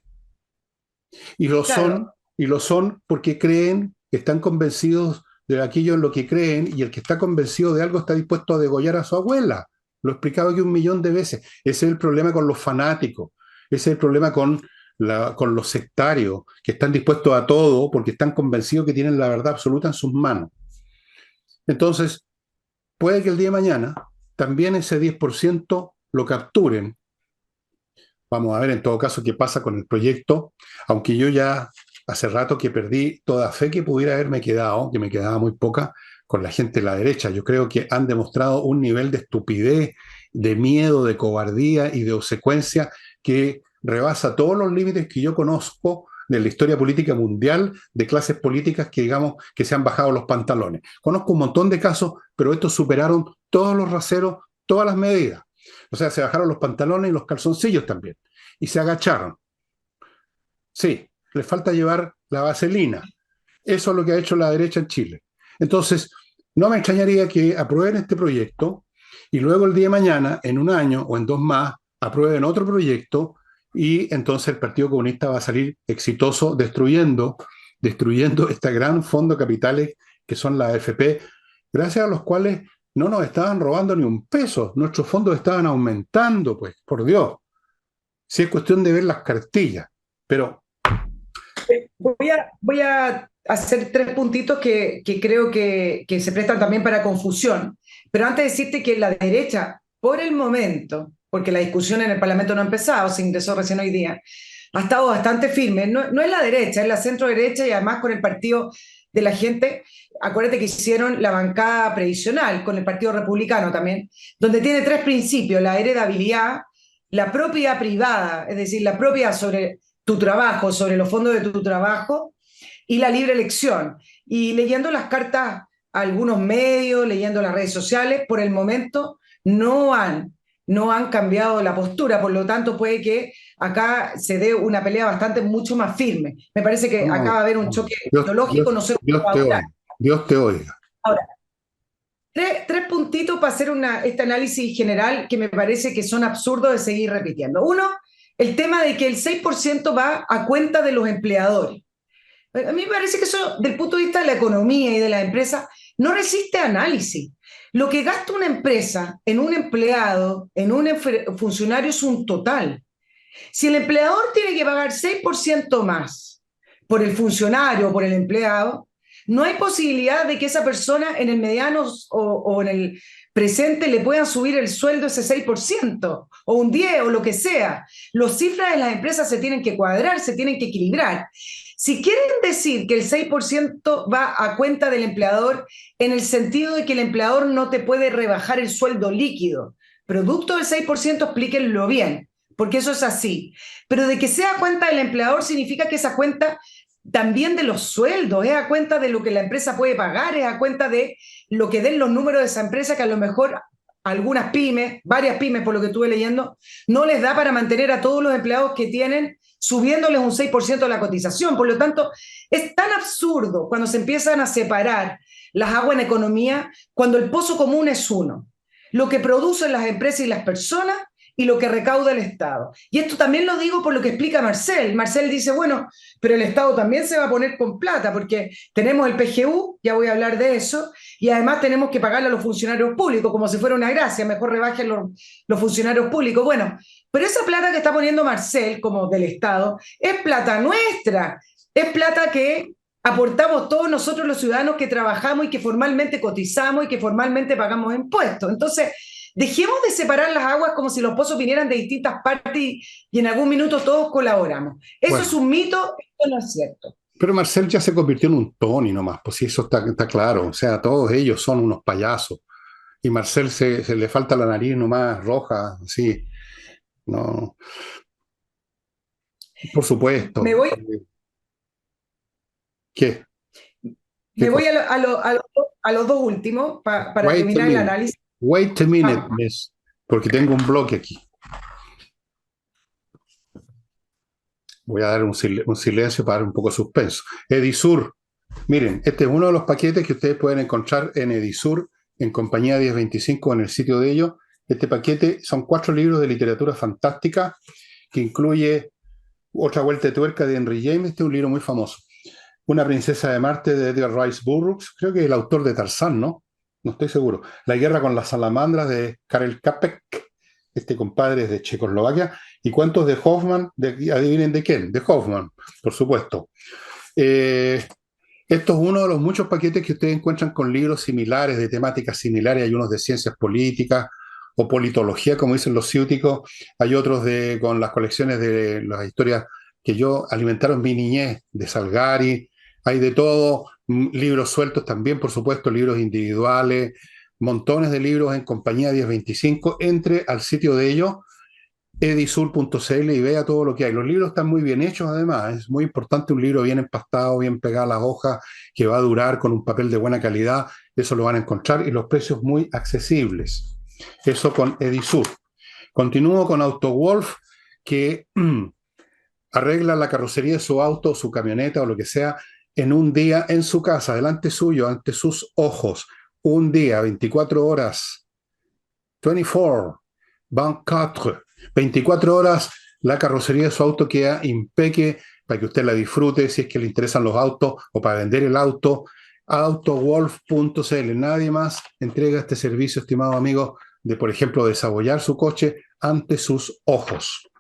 Y lo son, Claro. y lo son porque creen, están convencidos de aquello en lo que creen, y el que está convencido de algo está dispuesto a degollar a su abuela. Lo he explicado aquí 1.000.000 de veces. Ese es el problema con los fanáticos, ese es el problema con los sectarios, que están dispuestos a todo porque están convencidos que tienen la verdad absoluta en sus manos. Entonces, puede que el día de mañana también ese 10% lo capturen Vamos a ver en todo caso qué pasa con el proyecto, aunque yo ya hace rato que perdí toda fe que pudiera haberme quedado, que me quedaba muy poca, con la gente de la derecha. Yo creo que han demostrado un nivel de estupidez, de miedo, de cobardía y de obsecuencia que rebasa todos los límites que yo conozco de la historia política mundial, de clases políticas que, digamos, que se han bajado los pantalones. Conozco un montón de casos, pero estos superaron todos los raseros, todas las medidas. O sea, se bajaron los pantalones y los calzoncillos también. Y se agacharon. Sí, les falta llevar la vaselina. Eso es lo que ha hecho la derecha en Chile. Entonces, no me extrañaría que aprueben este proyecto y luego el día de mañana, en un año o en dos más, aprueben otro proyecto y entonces el Partido Comunista va a salir exitoso destruyendo este gran fondo de capitales que son las AFP, gracias a los cuales no nos estaban robando ni un peso, nuestros fondos estaban aumentando, pues, por Dios. Si es cuestión de ver las cartillas, pero Voy a hacer tres puntitos que creo que se prestan también para confusión. Pero antes de decirte que la derecha, por el momento, porque la discusión en el Parlamento no ha empezado, se ingresó recién hoy día, ha estado bastante firme. No, no es la derecha, es la centro derecha y además con el partido de la gente. Acuérdate que hicieron la bancada previsional con el Partido Republicano también, donde tiene tres principios: la heredabilidad, la propiedad privada, es decir, la propiedad sobre tu trabajo, sobre los fondos de tu trabajo, y la libre elección. Y leyendo las cartas a algunos medios, leyendo las redes sociales, por el momento no han cambiado la postura, por lo tanto puede que acá se dé una pelea bastante mucho más firme. Me parece que acá no, va a haber un no. choque ideológico, no sé cómo Dios va a te durar. oiga, Dios te oiga. Ahora, tres puntitos para hacer este análisis general que me parece que son absurdos de seguir repitiendo. Uno, el tema de que el 6% va a cuenta de los empleadores. A mí me parece que eso, del punto de vista de la economía y de la empresa, no resiste análisis. Lo que gasta una empresa en un empleado, en un funcionario, es un total. Si el empleador tiene que pagar 6% más por el funcionario o por el empleado, no hay posibilidad de que esa persona en el mediano o en el presente le puedan subir el sueldo ese 6% o un 10% o lo que sea. Las cifras de las empresas se tienen que cuadrar, se tienen que equilibrar. Si quieren decir que el 6% va a cuenta del empleador en el sentido de que el empleador no te puede rebajar el sueldo líquido, producto del 6%, explíquenlo bien, porque eso es así. Pero de que sea cuenta del empleador significa que esa cuenta también de los sueldos, es a cuenta de lo que la empresa puede pagar, es a cuenta de lo que den los números de esa empresa, que a lo mejor algunas pymes, varias pymes por lo que estuve leyendo, no les da para mantener a todos los empleados que tienen, subiéndoles un 6% de la cotización. Por lo tanto, es tan absurdo cuando se empiezan a separar las aguas en economía, cuando el pozo común es uno. Lo que producen las empresas y las personas y lo que recauda el Estado. Y esto también lo digo por lo que explica Marcel. Marcel dice, bueno, pero el Estado también se va a poner con plata porque tenemos el PGU, ya voy a hablar de eso, y además tenemos que pagarle a los funcionarios públicos, como si fuera una gracia, mejor rebajen los funcionarios públicos. Bueno, pero esa plata que está poniendo Marcel como del Estado es plata nuestra, es plata que aportamos todos nosotros los ciudadanos que trabajamos y que formalmente cotizamos y que formalmente pagamos impuestos. Entonces, dejemos de separar las aguas como si los pozos vinieran de distintas partes y en algún minuto todos colaboramos. Eso Bueno, es un mito, esto no es cierto. pero Marcel ya se convirtió en un Tony nomás, pues sí, eso está claro. O sea, todos ellos son unos payasos. Y Marcel se le falta la nariz nomás roja, así. No, por Me supuesto. voy, ¿Qué? ¿Qué me voy cosa? a los dos últimos para Wait a terminar el minute. análisis. Wait a minute, Ah, miss. Porque tengo un bloque aquí. Voy a dar un silencio para dar un poco de suspenso. Edisur. Miren, este es uno de los paquetes que ustedes pueden encontrar en Edisur, en compañía 1025, en el sitio de ellos. Este paquete son 4 libros de literatura fantástica que incluye Otra vuelta de tuerca de Henry James. Este es un libro muy famoso. Una princesa de Marte de Edgar Rice Burroughs. Creo que es el autor de Tarzán, ¿no? No estoy seguro. La guerra con las salamandras de Karel Capek. Este compadre es de Checoslovaquia. ¿Y cuántos de Hoffman? Adivinen de quién. De Hoffman, por supuesto. Eh, Esto es uno de los muchos paquetes que ustedes encuentran con libros similares, de temáticas similares. Hay unos de ciencias políticas, o politología, como dicen los ciúticos. Hay otros con las colecciones de las historias que yo alimentaron mi niñez, de Salgari, hay de todo, libros sueltos también, por supuesto, libros individuales, montones de libros en compañía 1025. Entre al sitio de ellos, edisur.cl, y vea todo lo que hay. Los libros están muy bien hechos, además. Es muy importante un libro bien empastado, bien pegado a las hojas, que va a durar, con un papel de buena calidad. Eso lo van a encontrar, y los precios muy accesibles. Eso con Edisur. Continúo con AutoWolf, que arregla la carrocería de su auto, su camioneta o lo que sea en un día en su casa, delante suyo, ante sus ojos. Un día, 24 horas, 24, 24, 24 horas, la carrocería de su auto queda impeque para que usted la disfrute, si es que le interesan los autos, o para vender el auto. Autowolf.cl. Nadie más entrega este servicio, estimado amigo, de, por ejemplo, desabollar su coche ante sus ojos.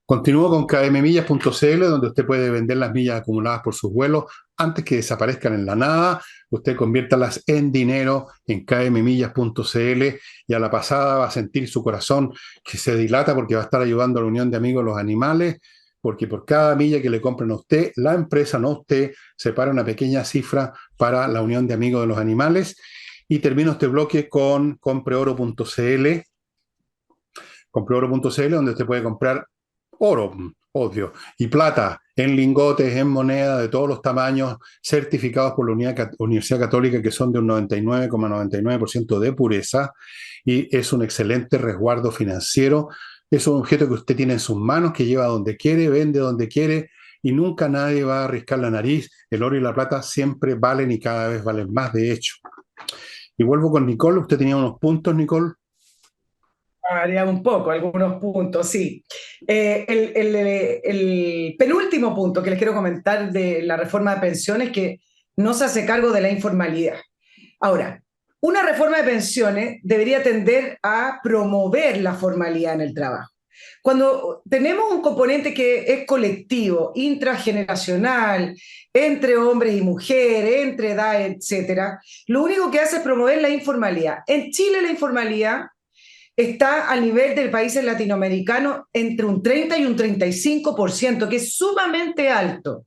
Continúo con kmmillas.cl, donde usted puede vender las millas acumuladas por sus vuelos antes que desaparezcan en la nada. Usted conviértalas en dinero en kmmillas.cl, y a la pasada va a sentir su corazón que se dilata, porque va a estar ayudando a la Unión de Amigos de los Animales, porque por cada milla que le compren a usted, la empresa, no usted, separa una pequeña cifra para la Unión de Amigos de los Animales. Y termino este bloque con compreoro.cl, compreoro.cl, donde usted puede comprar oro, obvio, y plata en lingotes, en moneda de todos los tamaños, certificados por la Universidad Católica, que son de un 99,99% de pureza, y es un excelente resguardo financiero. Es un objeto que usted tiene en sus manos, que lleva donde quiere, vende donde quiere, y nunca nadie va a arriscar la nariz. El oro y la plata siempre valen, y cada vez valen más, de hecho. Y vuelvo con Nicole. Usted tenía unos puntos, Nicole. Varía un poco, algunos puntos, sí. El penúltimo punto que les quiero comentar de la reforma de pensiones es que no se hace cargo de la informalidad. Ahora, una reforma de pensiones debería tender a promover la formalidad en el trabajo. Cuando tenemos un componente que es colectivo, intrageneracional, entre hombres y mujeres, entre edad, etcétera, lo único que hace es promover la informalidad. En Chile la informalidad está a nivel del países latinoamericanos entre un 30 y un 35%, que es sumamente alto.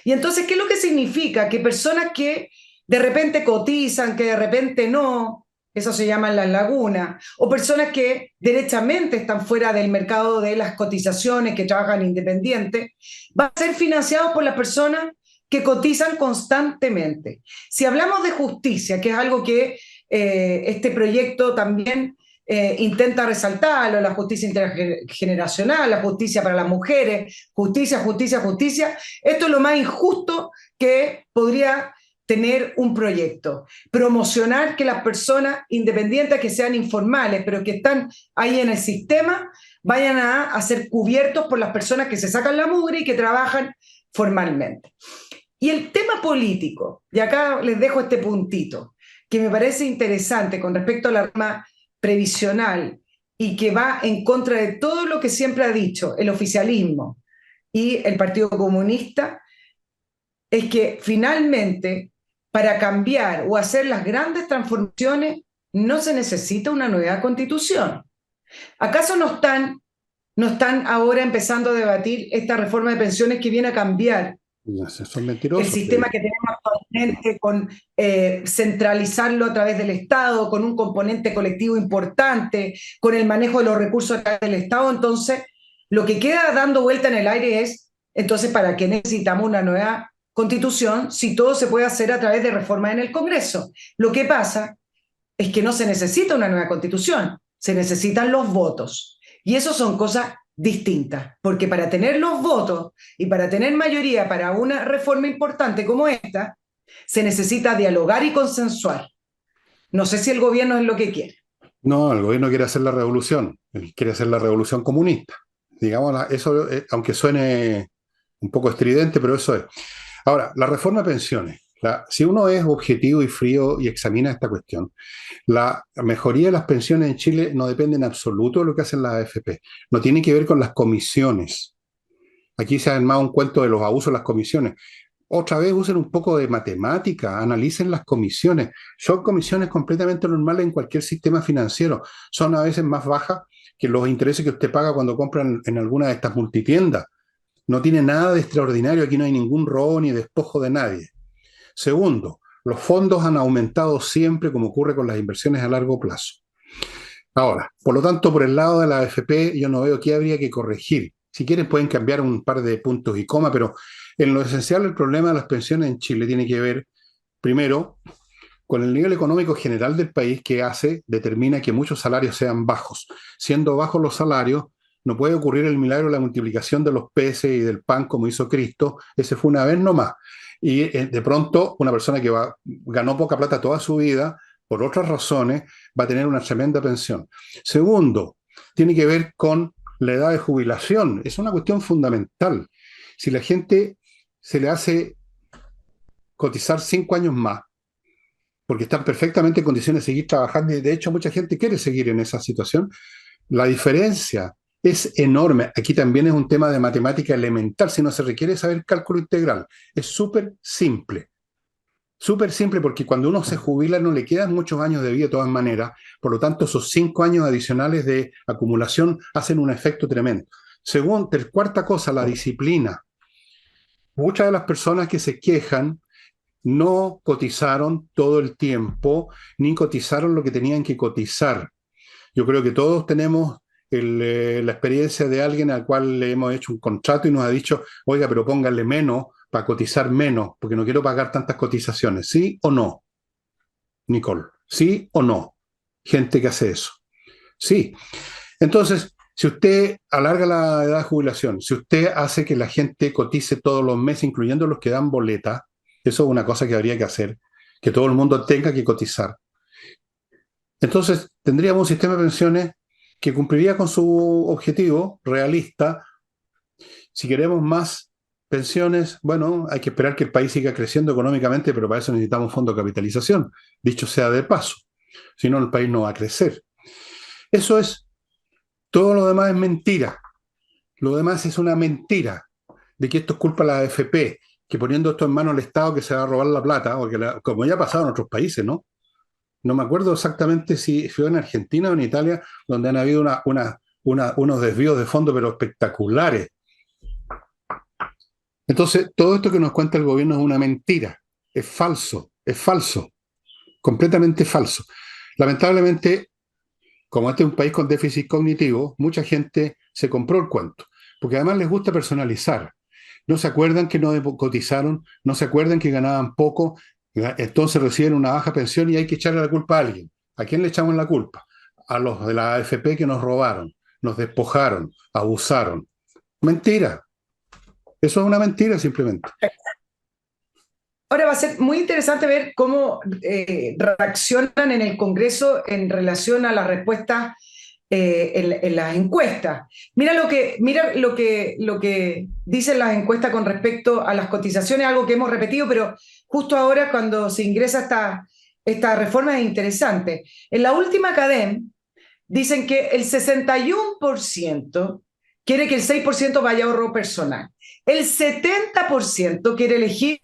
Y entonces, ¿qué es lo que significa? Que personas que de repente cotizan, que de repente no, eso se llama las lagunas, o personas que derechamente están fuera del mercado de las cotizaciones, que trabajan independientes, van a ser financiados por las personas que cotizan constantemente. Si hablamos de justicia, que es algo que este proyecto también intenta resaltarlo, la justicia intergeneracional, la justicia para las mujeres, justicia, justicia, justicia. Esto es lo más injusto que podría tener un proyecto. Promocionar que las personas independientes, que sean informales, pero que están ahí en el sistema, vayan a ser cubiertos por las personas que se sacan la mugre y que trabajan formalmente. Y el tema político, y acá les dejo este puntito, que me parece interesante con respecto a la reforma previsional y que va en contra de todo lo que siempre ha dicho el oficialismo y el Partido Comunista, es que finalmente para cambiar o hacer las grandes transformaciones no se necesita una nueva constitución. ¿Acaso no están ahora empezando a debatir esta reforma de pensiones que viene a cambiar Son mentirosos. el sistema que tenemos actualmente, con centralizarlo a través del Estado, con un componente colectivo importante, con el manejo de los recursos a través del Estado? Entonces, lo que queda dando vuelta en el aire es, entonces, ¿para qué necesitamos una nueva constitución si todo se puede hacer a través de reformas en el Congreso? Lo que pasa es que no se necesita una nueva constitución, se necesitan los votos. Y eso son cosas distintas, porque para tener los votos y para tener mayoría para una reforma importante como esta, se necesita dialogar y consensuar. No sé si el gobierno es lo que quiere. No, el gobierno quiere hacer la revolución, quiere hacer la revolución comunista. Digamos, eso, aunque suene un poco estridente, pero eso es. Ahora, la reforma de pensiones. Si uno es objetivo y frío y examina esta cuestión, la mejoría de las pensiones en Chile no depende en absoluto de lo que hacen las AFP. No tiene que ver con las comisiones. Aquí se ha armado un cuento de los abusos de las comisiones. Otra vez usen un poco de matemática, analicen las comisiones. Son comisiones completamente normales en cualquier sistema financiero. Son a veces más bajas que los intereses que usted paga cuando compran en alguna de estas multitiendas. No tiene nada de extraordinario, aquí no hay ningún robo ni despojo de nadie. Segundo, los fondos han aumentado siempre como ocurre con las inversiones a largo plazo. Ahora, por lo tanto, por el lado de la AFP, yo no veo qué habría que corregir. Si quieren pueden cambiar un par de puntos y coma, pero en lo esencial el problema de las pensiones en Chile tiene que ver, primero, con el nivel económico general del país que determina que muchos salarios sean bajos. Siendo bajos los salarios, no puede ocurrir el milagro de la multiplicación de los peces y del pan como hizo Cristo. Ese fue una vez nomás. Y de pronto, una persona que ganó poca plata toda su vida, por otras razones, va a tener una tremenda pensión. Segundo, tiene que ver con la edad de jubilación. Es una cuestión fundamental. Si la gente se le hace cotizar 5 años más, porque están perfectamente en condiciones de seguir trabajando y de hecho mucha gente quiere seguir en esa situación, la diferencia es enorme. Aquí también es un tema de matemática elemental, si no se requiere saber cálculo integral. Es súper simple porque cuando uno se jubila no le quedan muchos años de vida de todas maneras, por lo tanto esos 5 años adicionales de acumulación hacen un efecto tremendo. Cuarta cosa, la disciplina. Muchas de las personas que se quejan no cotizaron todo el tiempo, ni cotizaron lo que tenían que cotizar. Yo creo que todos tenemos la experiencia de alguien al cual le hemos hecho un contrato y nos ha dicho, oiga, pero póngale menos para cotizar menos, porque no quiero pagar tantas cotizaciones. ¿Sí o no, Nicole? ¿Sí o no? Gente que hace eso. Sí. Entonces, si usted alarga la edad de jubilación, si usted hace que la gente cotice todos los meses, incluyendo los que dan boleta, eso es una cosa que habría que hacer, que todo el mundo tenga que cotizar. Entonces, tendríamos un sistema de pensiones que cumpliría con su objetivo realista. Si queremos más pensiones, bueno, hay que esperar que el país siga creciendo económicamente, pero para eso necesitamos fondo de capitalización, dicho sea de paso. Si no, el país no va a crecer. Eso es, todo lo demás es mentira. Lo demás es una mentira de que esto es culpa de la AFP, que poniendo esto en manos del Estado que se va a robar la plata, o que como ya ha pasado en otros países, ¿no? No me acuerdo exactamente si fue en Argentina o en Italia, donde han habido unos desvíos de fondos, pero espectaculares. Entonces, todo esto que nos cuenta el gobierno es una mentira, es falso, completamente falso. Lamentablemente, como este es un país con déficit cognitivo, mucha gente se compró el cuento, porque además les gusta personalizar. No se acuerdan que no cotizaron, no se acuerdan que ganaban poco, entonces reciben una baja pensión y hay que echarle la culpa a alguien. ¿A quién le echamos la culpa? A los de la AFP que nos robaron, nos despojaron, abusaron. Mentira. Eso es una mentira simplemente. Ahora va a ser muy interesante ver cómo reaccionan en el Congreso en relación a las respuestas en las encuestas. Mira lo que dicen las encuestas con respecto a las cotizaciones, algo que hemos repetido, pero justo ahora cuando se ingresa esta reforma es interesante. En la última CADEM dicen que el 61% quiere que el 6% vaya a ahorro personal. El 70% quiere elegir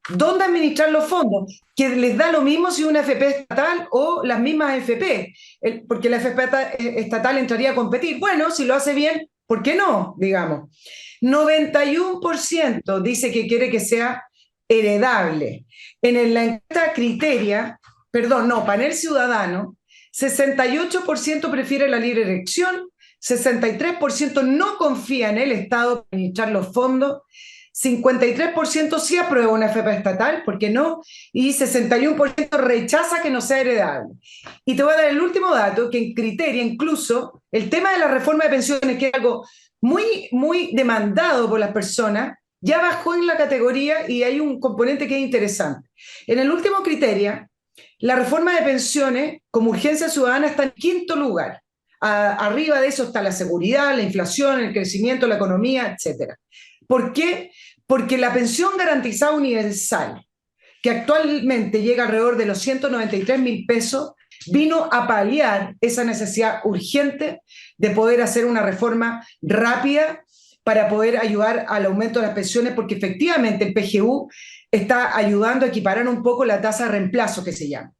dónde administrar los fondos, que les da lo mismo si una FP estatal o las mismas FP, porque la FP estatal entraría a competir. Bueno, si lo hace bien, ¿por qué no? Digamos. 91% dice que quiere que sea heredable. En la encuesta Criteria, Panel Ciudadano, 68% prefiere la libre elección, 63% no confía en el Estado para administrar los fondos, 53% sí aprueba una FP estatal, ¿por qué no? Y 61% rechaza que no sea heredable. Y te voy a dar el último dato, que en Criteria incluso el tema de la reforma de pensiones, que es algo muy, muy demandado por las personas, ya bajó en la categoría y hay un componente que es interesante. En el último Criteria, la reforma de pensiones como urgencia ciudadana está en quinto lugar. Arriba de eso está la seguridad, la inflación, el crecimiento, la economía, etc. ¿Por qué? Porque la pensión garantizada universal, que actualmente llega alrededor de los 193.000 pesos, vino a paliar esa necesidad urgente de poder hacer una reforma rápida para poder ayudar al aumento de las pensiones, porque efectivamente el PGU está ayudando a equiparar un poco la tasa de reemplazo que se llama.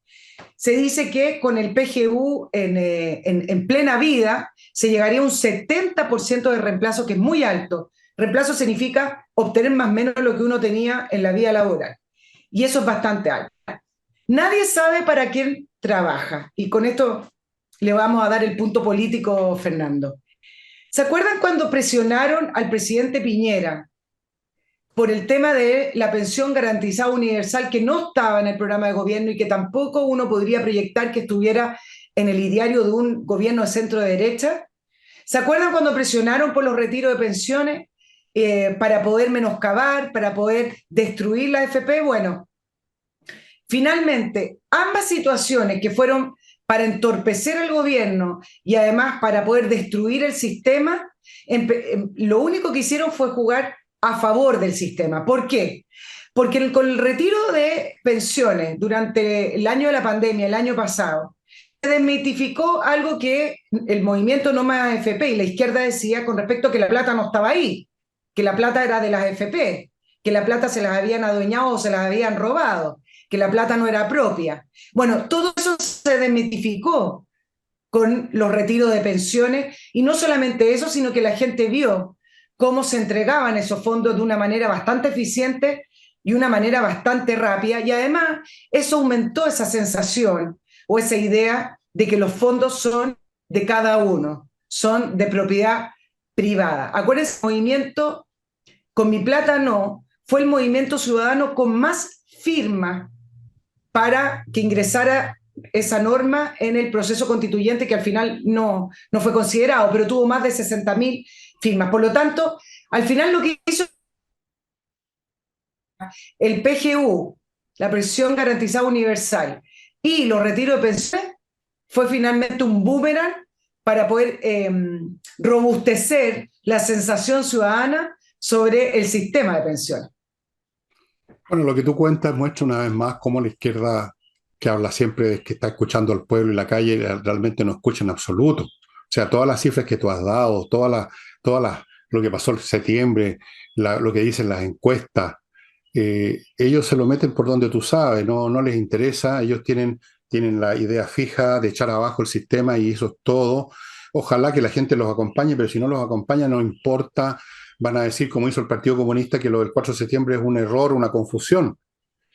Se dice que con el PGU en plena vida se llegaría a un 70% de reemplazo, que es muy alto. Reemplazo significa obtener más o menos lo que uno tenía en la vida laboral. Y eso es bastante alto. Nadie sabe para quién trabaja. Y con esto le vamos a dar el punto político, Fernando. ¿Se acuerdan cuando presionaron al presidente Piñera por el tema de la pensión garantizada universal, que no estaba en el programa de gobierno y que tampoco uno podría proyectar que estuviera en el ideario de un gobierno de centro derecha? ¿Se acuerdan cuando presionaron por los retiros de pensiones para poder menoscabar, para poder destruir la AFP? Bueno, finalmente, ambas situaciones que fueron para entorpecer al gobierno y además para poder destruir el sistema, lo único que hicieron fue jugar a favor del sistema. ¿Por qué? Porque con el retiro de pensiones durante el año de la pandemia, el año pasado, se desmitificó algo que el movimiento No Más AFP y la izquierda decía con respecto a que la plata no estaba ahí, que la plata era de las AFP, que la plata se las habían adueñado o se las habían robado, que la plata no era propia. Bueno, todo eso se desmitificó con los retiros de pensiones, y no solamente eso, sino que la gente vio cómo se entregaban esos fondos de una manera bastante eficiente y una manera bastante rápida, y además eso aumentó esa sensación o esa idea de que los fondos son de cada uno, son de propiedad privada. Acuérdense, el movimiento Con Mi Plata No fue el movimiento ciudadano con más firmas para que ingresara esa norma en el proceso constituyente, que al final no fue considerado, pero tuvo más de 60.000 firmas. Por lo tanto, al final lo que hizo el PGU, la pensión garantizada universal, y los retiros de pensiones, fue finalmente un boomerang para poder robustecer la sensación ciudadana sobre el sistema de pensiones. Bueno, lo que tú cuentas muestra una vez más cómo la izquierda, que habla siempre de que está escuchando al pueblo y la calle, realmente no escucha en absoluto. O sea, todas las cifras que tú has dado, lo que pasó en septiembre, lo que dicen las encuestas, ellos se lo meten por donde tú sabes, no les interesa, ellos tienen la idea fija de echar abajo el sistema y eso es todo. Ojalá que la gente los acompañe, pero si no los acompaña no importa, van a decir, como hizo el Partido Comunista, que lo del 4 de septiembre es un error, una confusión.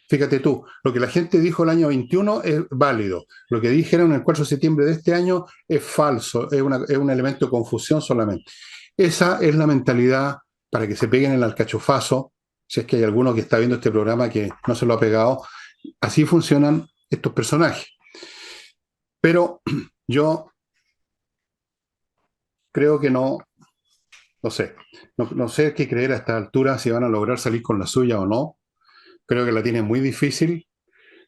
Fíjate tú, lo que la gente dijo el año 21 es válido, lo que dijeron el 4 de septiembre de este año es falso, es un elemento de confusión solamente. Esa es la mentalidad para que se peguen el alcachofazo, si es que hay alguno que está viendo este programa que no se lo ha pegado. Así funcionan estos personajes. Pero yo creo que no sé, no sé qué creer a esta altura, si van a lograr salir con la suya o no. Creo que la tienen muy difícil.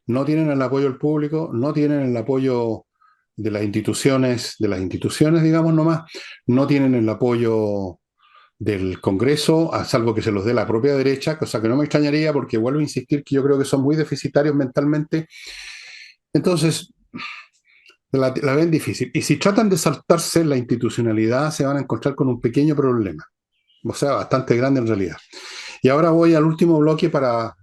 No tienen el apoyo del público, no tienen el apoyo de las instituciones, digamos nomás, no tienen el apoyo del Congreso, a salvo que se los dé la propia derecha, cosa que no me extrañaría porque vuelvo a insistir que yo creo que son muy deficitarios mentalmente. Entonces, la ven difícil. Y si tratan de saltarse la institucionalidad, se van a encontrar con un pequeño problema, o sea, bastante grande en realidad. Y ahora voy al último bloque para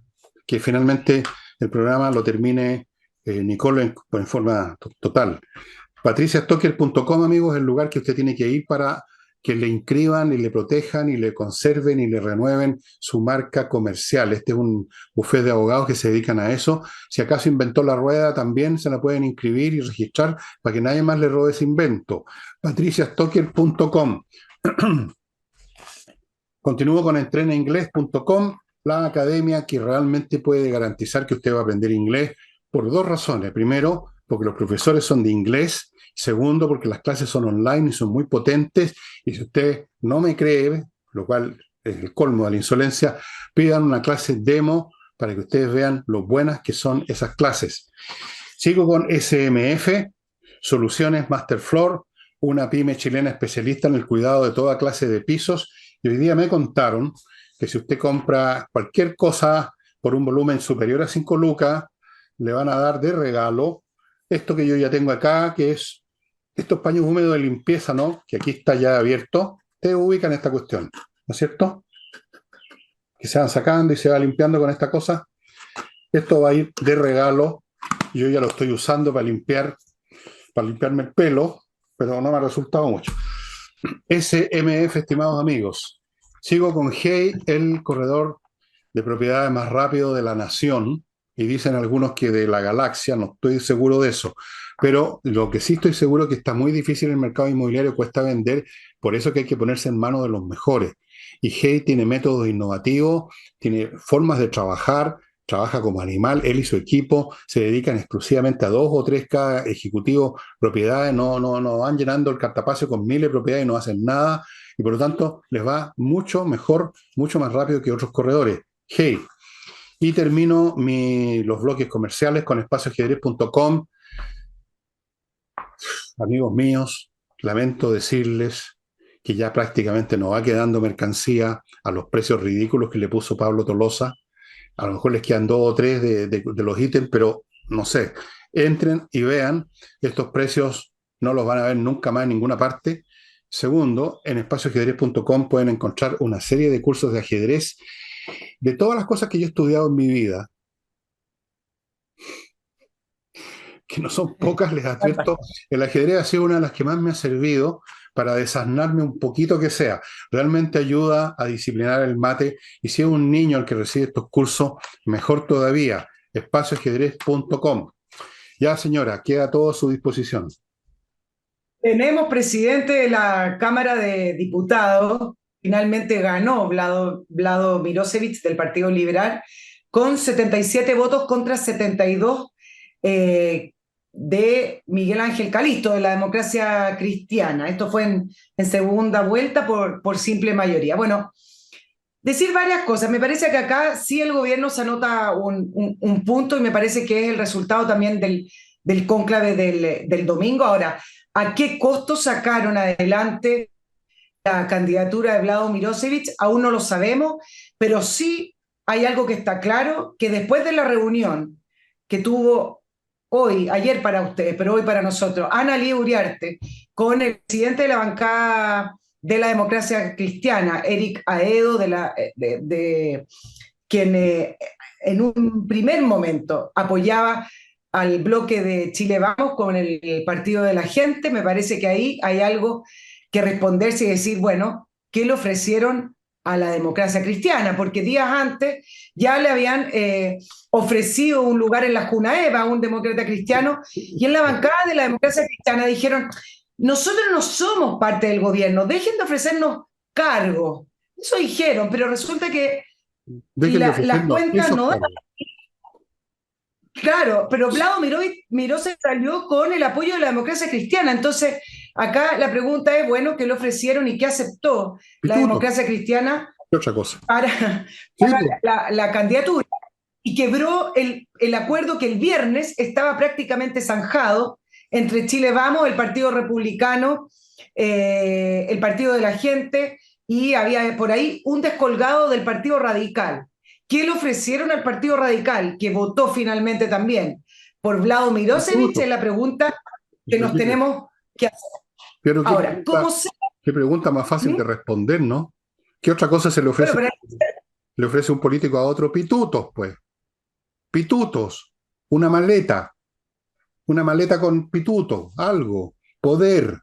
que finalmente el programa lo termine Nicole en forma total. patriciastocker.com, amigos, es el lugar que usted tiene que ir para que le inscriban y le protejan y le conserven y le renueven su marca comercial. Este es un bufete de abogados que se dedican a eso. Si acaso inventó la rueda, también se la pueden inscribir y registrar para que nadie más le robe ese invento. patriciastocker.com. Continúo con entrenainglés.com, la academia que realmente puede garantizar que usted va a aprender inglés por dos razones. Primero, porque los profesores son de inglés. Segundo, porque las clases son online y son muy potentes. Y si usted no me cree, lo cual es el colmo de la insolencia, pidan una clase demo para que ustedes vean lo buenas que son esas clases. Sigo con SMF, Soluciones Masterfloor, una pyme chilena especialista en el cuidado de toda clase de pisos. Y hoy día me contaron que si usted compra cualquier cosa por un volumen superior a 5 lucas, le van a dar de regalo esto que yo ya tengo acá, que es estos paños húmedos de limpieza, ¿no? Que aquí está ya abierto. Te ubican esta cuestión. ¿no es cierto? Que se van sacando y se va limpiando con esta cosa. Esto va a ir de regalo. Yo ya lo estoy usando para limpiarme el pelo, pero no me ha resultado mucho. SMF, estimados amigos. Sigo con Hey, el corredor de propiedades más rápido de la nación, y dicen algunos que de la galaxia, no estoy seguro de eso, pero lo que sí estoy seguro es que está muy difícil el mercado inmobiliario, cuesta vender, por eso que hay que ponerse en manos de los mejores. Y Hey tiene métodos innovativos, tiene formas de trabajar, trabaja como animal, él y su equipo se dedican exclusivamente a 2 o 3 cada ejecutivo propiedades, no van llenando el cartapacio con miles de propiedades y no hacen nada, y por lo tanto les va mucho mejor, mucho más rápido que otros corredores. Hey, y termino los bloques comerciales con espacioajedrez.com. Amigos míos, lamento decirles que ya prácticamente no va quedando mercancía a los precios ridículos que le puso Pablo Tolosa. A lo mejor les quedan 2 o 3 de los ítems, pero no sé. Entren y vean, estos precios no los van a ver nunca más en ninguna parte. Segundo, en espacioajedrez.com pueden encontrar una serie de cursos de ajedrez de todas las cosas que yo he estudiado en mi vida, que no son pocas, les advierto. El ajedrez ha sido una de las que más me ha servido para desasnarme un poquito que sea. Realmente ayuda a disciplinar el mate, y si es un niño el que recibe estos cursos, mejor todavía. espacioajedrez.com. Ya, señora, queda todo a su disposición. Tenemos presidente de la Cámara de Diputados, finalmente ganó Vlado Mirosevic del Partido Liberal, con 77 votos contra 72 de Miguel Ángel Calisto, de la Democracia Cristiana. Esto fue en segunda vuelta por simple mayoría. Bueno, decir varias cosas. Me parece que acá sí el gobierno se anota un punto, y me parece que es el resultado también del cónclave del domingo. Ahora, ¿a qué costo sacaron adelante la candidatura de Vlado Mirosevic? Aún no lo sabemos, pero sí hay algo que está claro, que después de la reunión que tuvo ayer para ustedes, pero hoy para nosotros, Ana Lía Uriarte, con el presidente de la bancada de la Democracia Cristiana, Eric Aedo, quien en un primer momento apoyaba al bloque de Chile Vamos con el Partido de la Gente. Me parece que ahí hay algo que responderse y decir, bueno, ¿qué le ofrecieron a la Democracia Cristiana? Porque días antes ya le habían ofrecido un lugar en la Junaeva a un demócrata cristiano, y en la bancada de la Democracia Cristiana dijeron: nosotros no somos parte del gobierno, dejen de ofrecernos cargos. Eso dijeron, pero resulta que Dejen de las ofrecernos cuentas esos no dan. cargos. Claro, pero Vlado Miró se salió con el apoyo de la Democracia Cristiana. Entonces, acá la pregunta es, bueno, ¿qué le ofrecieron y qué aceptó la Pituto, Democracia Cristiana ¿qué otra cosa? Sí, para pues, la candidatura? Y quebró el acuerdo que el viernes estaba prácticamente zanjado entre Chile Vamos, el Partido Republicano, el Partido de la Gente, y había por ahí un descolgado del Partido Radical. ¿Qué le ofrecieron al Partido Radical, que votó finalmente también por Vlado Mirosevic? pituto. Es la pregunta que nos tenemos que hacer. Pero Ahora, ¿cómo se...? qué pregunta más fácil de responder, ¿no? ¿Qué otra cosa se Bueno, pero le ofrece un político a otro? Pitutos, pues. Pitutos. Una maleta con pituto, algo, poder.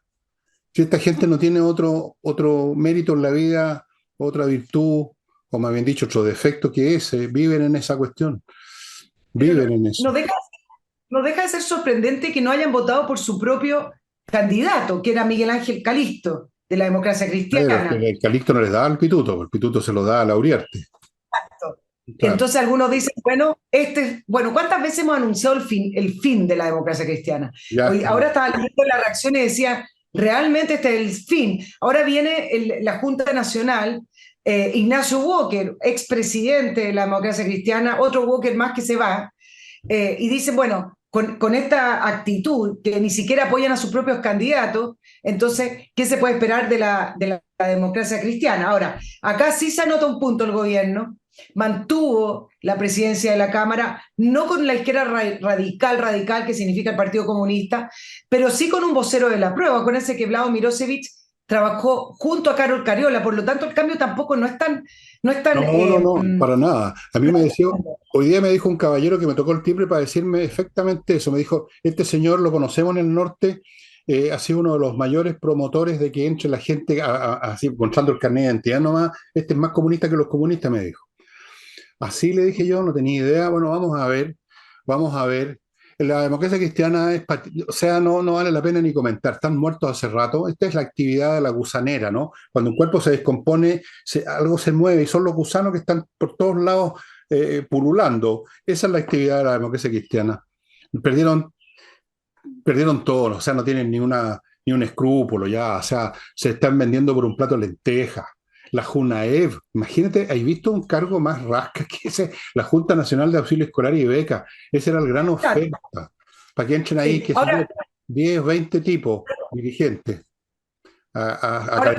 Si esta gente no tiene otro mérito en la vida, otra virtud, o más bien dicho, otro defecto que ese, viven en esa cuestión, pero viven en no eso. deja, no deja de ser sorprendente que no hayan votado por su propio candidato, que era Miguel Ángel Calisto, de la Democracia Pero es que Cristiana. el Calixto no les da al pituto, el pituto se lo da a la Uriarte. Claro. Entonces algunos dicen, bueno, ¿cuántas veces hemos anunciado el fin de la democracia cristiana? Ya Hoy, está. ahora estaba leyendo la reacción y decía, realmente este es el fin. Ahora viene la Junta Nacional, Ignacio Walker, expresidente de la democracia cristiana, otro Walker más que se va, y dicen, bueno, con esta actitud, que ni siquiera apoyan a sus propios candidatos, entonces, ¿qué se puede esperar de la democracia cristiana? Ahora, acá sí se anota un punto el gobierno, mantuvo la presidencia de la Cámara, no con la izquierda radical, que significa el Partido Comunista, pero sí con un vocero de la prueba. Acuérdense que Vlado Mirosevic trabajó junto a Carol Cariola, por lo tanto el cambio tampoco no es tan No, no, no, para nada. A mí me decía, hoy día me dijo un caballero que me tocó el timbre para decirme exactamente eso. Me dijo, este señor lo conocemos en el norte, ha sido uno de los mayores promotores de que entre la gente así, encontrando el carnet de identidad nomás. Este es más comunista que los comunistas, me dijo. Así le dije yo, no tenía idea. Bueno, vamos a ver, vamos a ver. La democracia cristiana es, o sea, no, no vale la pena ni comentar. Están muertos hace rato. Esta es la actividad de la gusanera, ¿no? Cuando un cuerpo se descompone, algo se mueve y son los gusanos que están por todos lados pululando. Esa es la actividad de la democracia cristiana. Perdieron, perdieron todo, o sea, no tienen ni un escrúpulo ya, o sea, se están vendiendo por un plato de lentejas. La JUNAEV, imagínate, ¿has visto un cargo más rasca que ese? La Junta Nacional de Auxilio Escolar y Beca, esa era la gran oferta, para que entren ahí, Sí. qué sé yo, 10, 20 tipos dirigentes a Ahora, caer.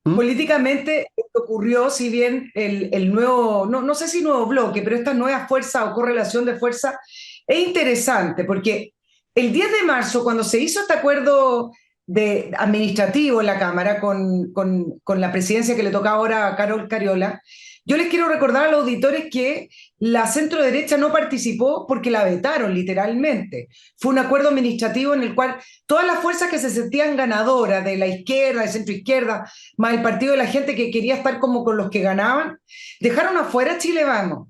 ¿Mm? políticamente esto ocurrió, si bien el nuevo, no sé si nuevo bloque, pero esta nueva fuerza o correlación de fuerza es interesante, porque el 10 de marzo, cuando se hizo este acuerdo administrativo en la Cámara con la presidencia que le toca ahora a Carol Cariola, yo les quiero recordar a los auditores que la centro derecha no participó porque la vetaron literalmente. Fue un acuerdo administrativo en el cual todas las fuerzas que se sentían ganadoras de la izquierda, de centro izquierda, más el partido de la gente que quería estar como con los que ganaban, dejaron afuera Chile Vamos.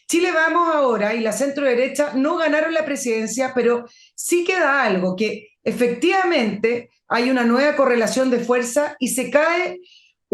Chile Vamos ahora y la centro derecha no ganaron la presidencia, pero sí queda algo, que efectivamente hay una nueva correlación de fuerza y se cae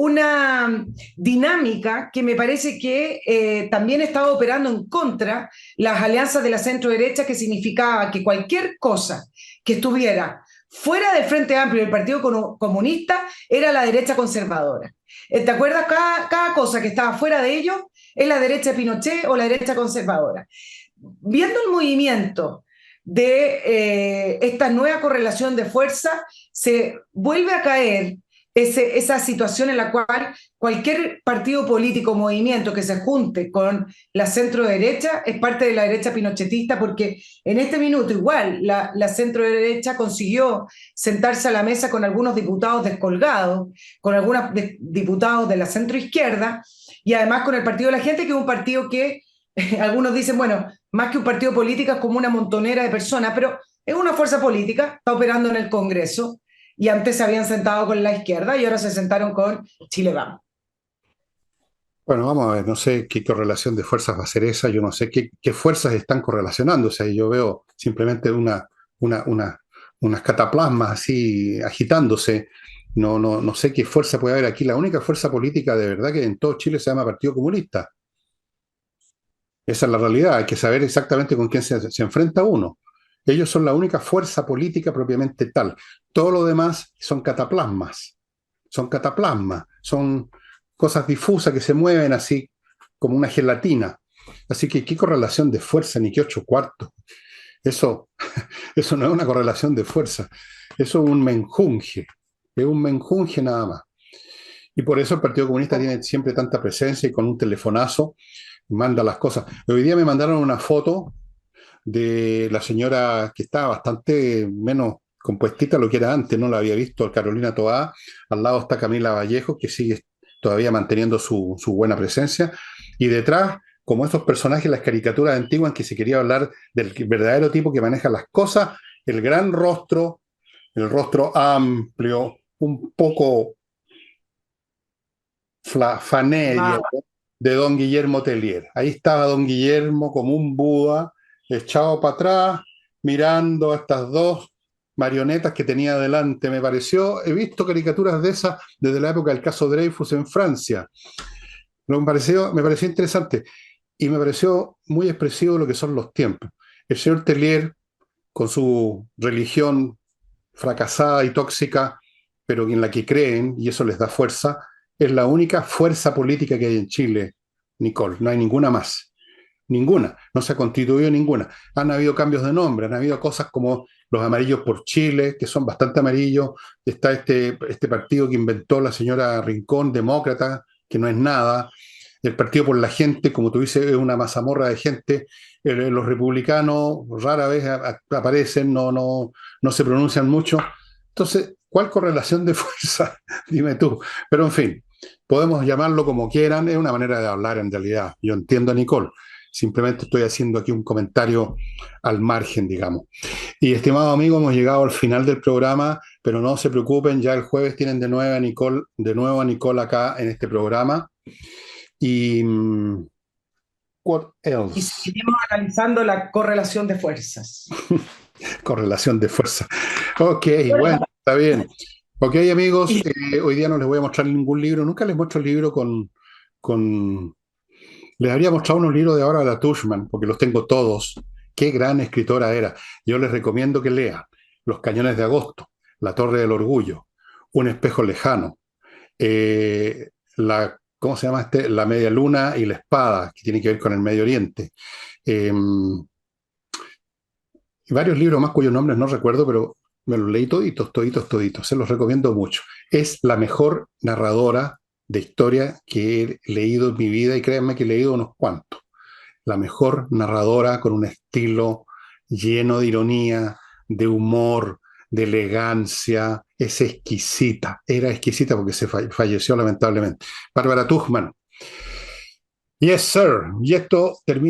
una dinámica que me parece que también estaba operando en contra las alianzas de la centro derecha, que significaba que cualquier cosa que estuviera fuera del Frente Amplio y del Partido Comunista era la derecha conservadora. ¿Te acuerdas? Cada cosa que estaba fuera de ellos es la derecha de Pinochet o la derecha conservadora. Viendo el movimiento de esta nueva correlación de fuerza, se vuelve a caer esa situación en la cual cualquier partido político, movimiento que se junte con la centro derecha es parte de la derecha pinochetista, porque en este minuto igual la centro derecha consiguió sentarse a la mesa con algunos diputados descolgados, con algunos diputados de la centro izquierda y además con el Partido de la Gente, que es un partido que algunos dicen, bueno, más que un partido político es como una montonera de personas, pero es una fuerza política, está operando en el Congreso y antes se habían sentado con la izquierda y ahora se sentaron con Chile Vamos. Bueno, vamos a ver, no sé qué correlación de fuerzas va a ser esa, yo no sé qué fuerzas están correlacionándose, ahí yo veo simplemente una, una- unas cataplasmas así agitándose, no, no, no sé qué fuerza puede haber aquí, la única fuerza política de verdad que en todo Chile se llama Partido Comunista, esa es la realidad, hay que saber exactamente con quién se enfrenta uno. Ellos son la única fuerza política propiamente tal, todo lo demás son cataplasmas, son cosas difusas que se mueven así como una gelatina. Así que qué correlación de fuerza, ni qué ocho cuartos. Eso, eso no es una correlación de fuerza, eso es un menjunje nada más. Y por eso el Partido Comunista tiene siempre tanta presencia y con un telefonazo manda las cosas. Hoy día me mandaron una foto de la señora que estaba bastante menos compuestita lo que era antes, no la había visto, Carolina Toá, al lado está Camila Vallejo, que sigue todavía manteniendo su buena presencia, y detrás, como estos personajes, las caricaturas antiguas en que se quería hablar del verdadero tipo que maneja las cosas, el gran rostro, el rostro amplio, un poco fanélico, de don Guillermo Tellier. Ahí estaba don Guillermo como un Buda, echado para atrás, mirando a estas dos marionetas que tenía delante. Me pareció, he visto caricaturas de esas desde la época del caso Dreyfus en Francia. Me pareció interesante y me pareció muy expresivo lo que son los tiempos. El señor Tellier, con su religión fracasada y tóxica, pero en la que creen, y eso les da fuerza, es la única fuerza política que hay en Chile, Nicole. No hay ninguna más. Ninguna. No se ha constituido ninguna. Han habido cambios de nombre, han habido cosas como los amarillos por Chile, que son bastante amarillos. Está este partido que inventó la señora Rincón, demócrata, que no es nada. El Partido por la Gente, como tú dices, es una mazamorra de gente. Los republicanos rara vez aparecen, no se pronuncian mucho. Entonces, ¿Cuál correlación de fuerza? Dime tú. Pero en fin, podemos llamarlo como quieran, es una manera de hablar en realidad. Yo entiendo a Nicole, simplemente estoy haciendo aquí un comentario al margen, digamos. Y estimado amigo, hemos llegado al final del programa, pero no se preocupen, ya el jueves tienen de nuevo a Nicole acá en este programa. Y what Y else? seguiremos analizando la correlación de fuerzas. Correlación de fuerza. Ok, bueno, está bien. Ok, amigos, Y hoy día no les voy a mostrar ningún libro. Nunca les muestro el libro con... Les habría mostrado unos libros de ahora de la Tushman, porque los tengo todos. Qué gran escritora era. Yo les recomiendo que lean Los Cañones de Agosto, La Torre del Orgullo, Un Espejo Lejano, ¿cómo se llama este? La Media Luna y la Espada, que tiene que ver con el Medio Oriente. Eh, y varios libros más cuyos nombres no recuerdo, pero me los leí toditos, toditos, toditos. Se los recomiendo mucho. Es la mejor narradora de historia que he leído en mi vida y créanme que he leído unos cuantos. La mejor narradora con un estilo lleno de ironía, de humor, de elegancia. Es exquisita. Era exquisita porque falleció lamentablemente. Bárbara Tuchman. Yes, sir. Y esto termina.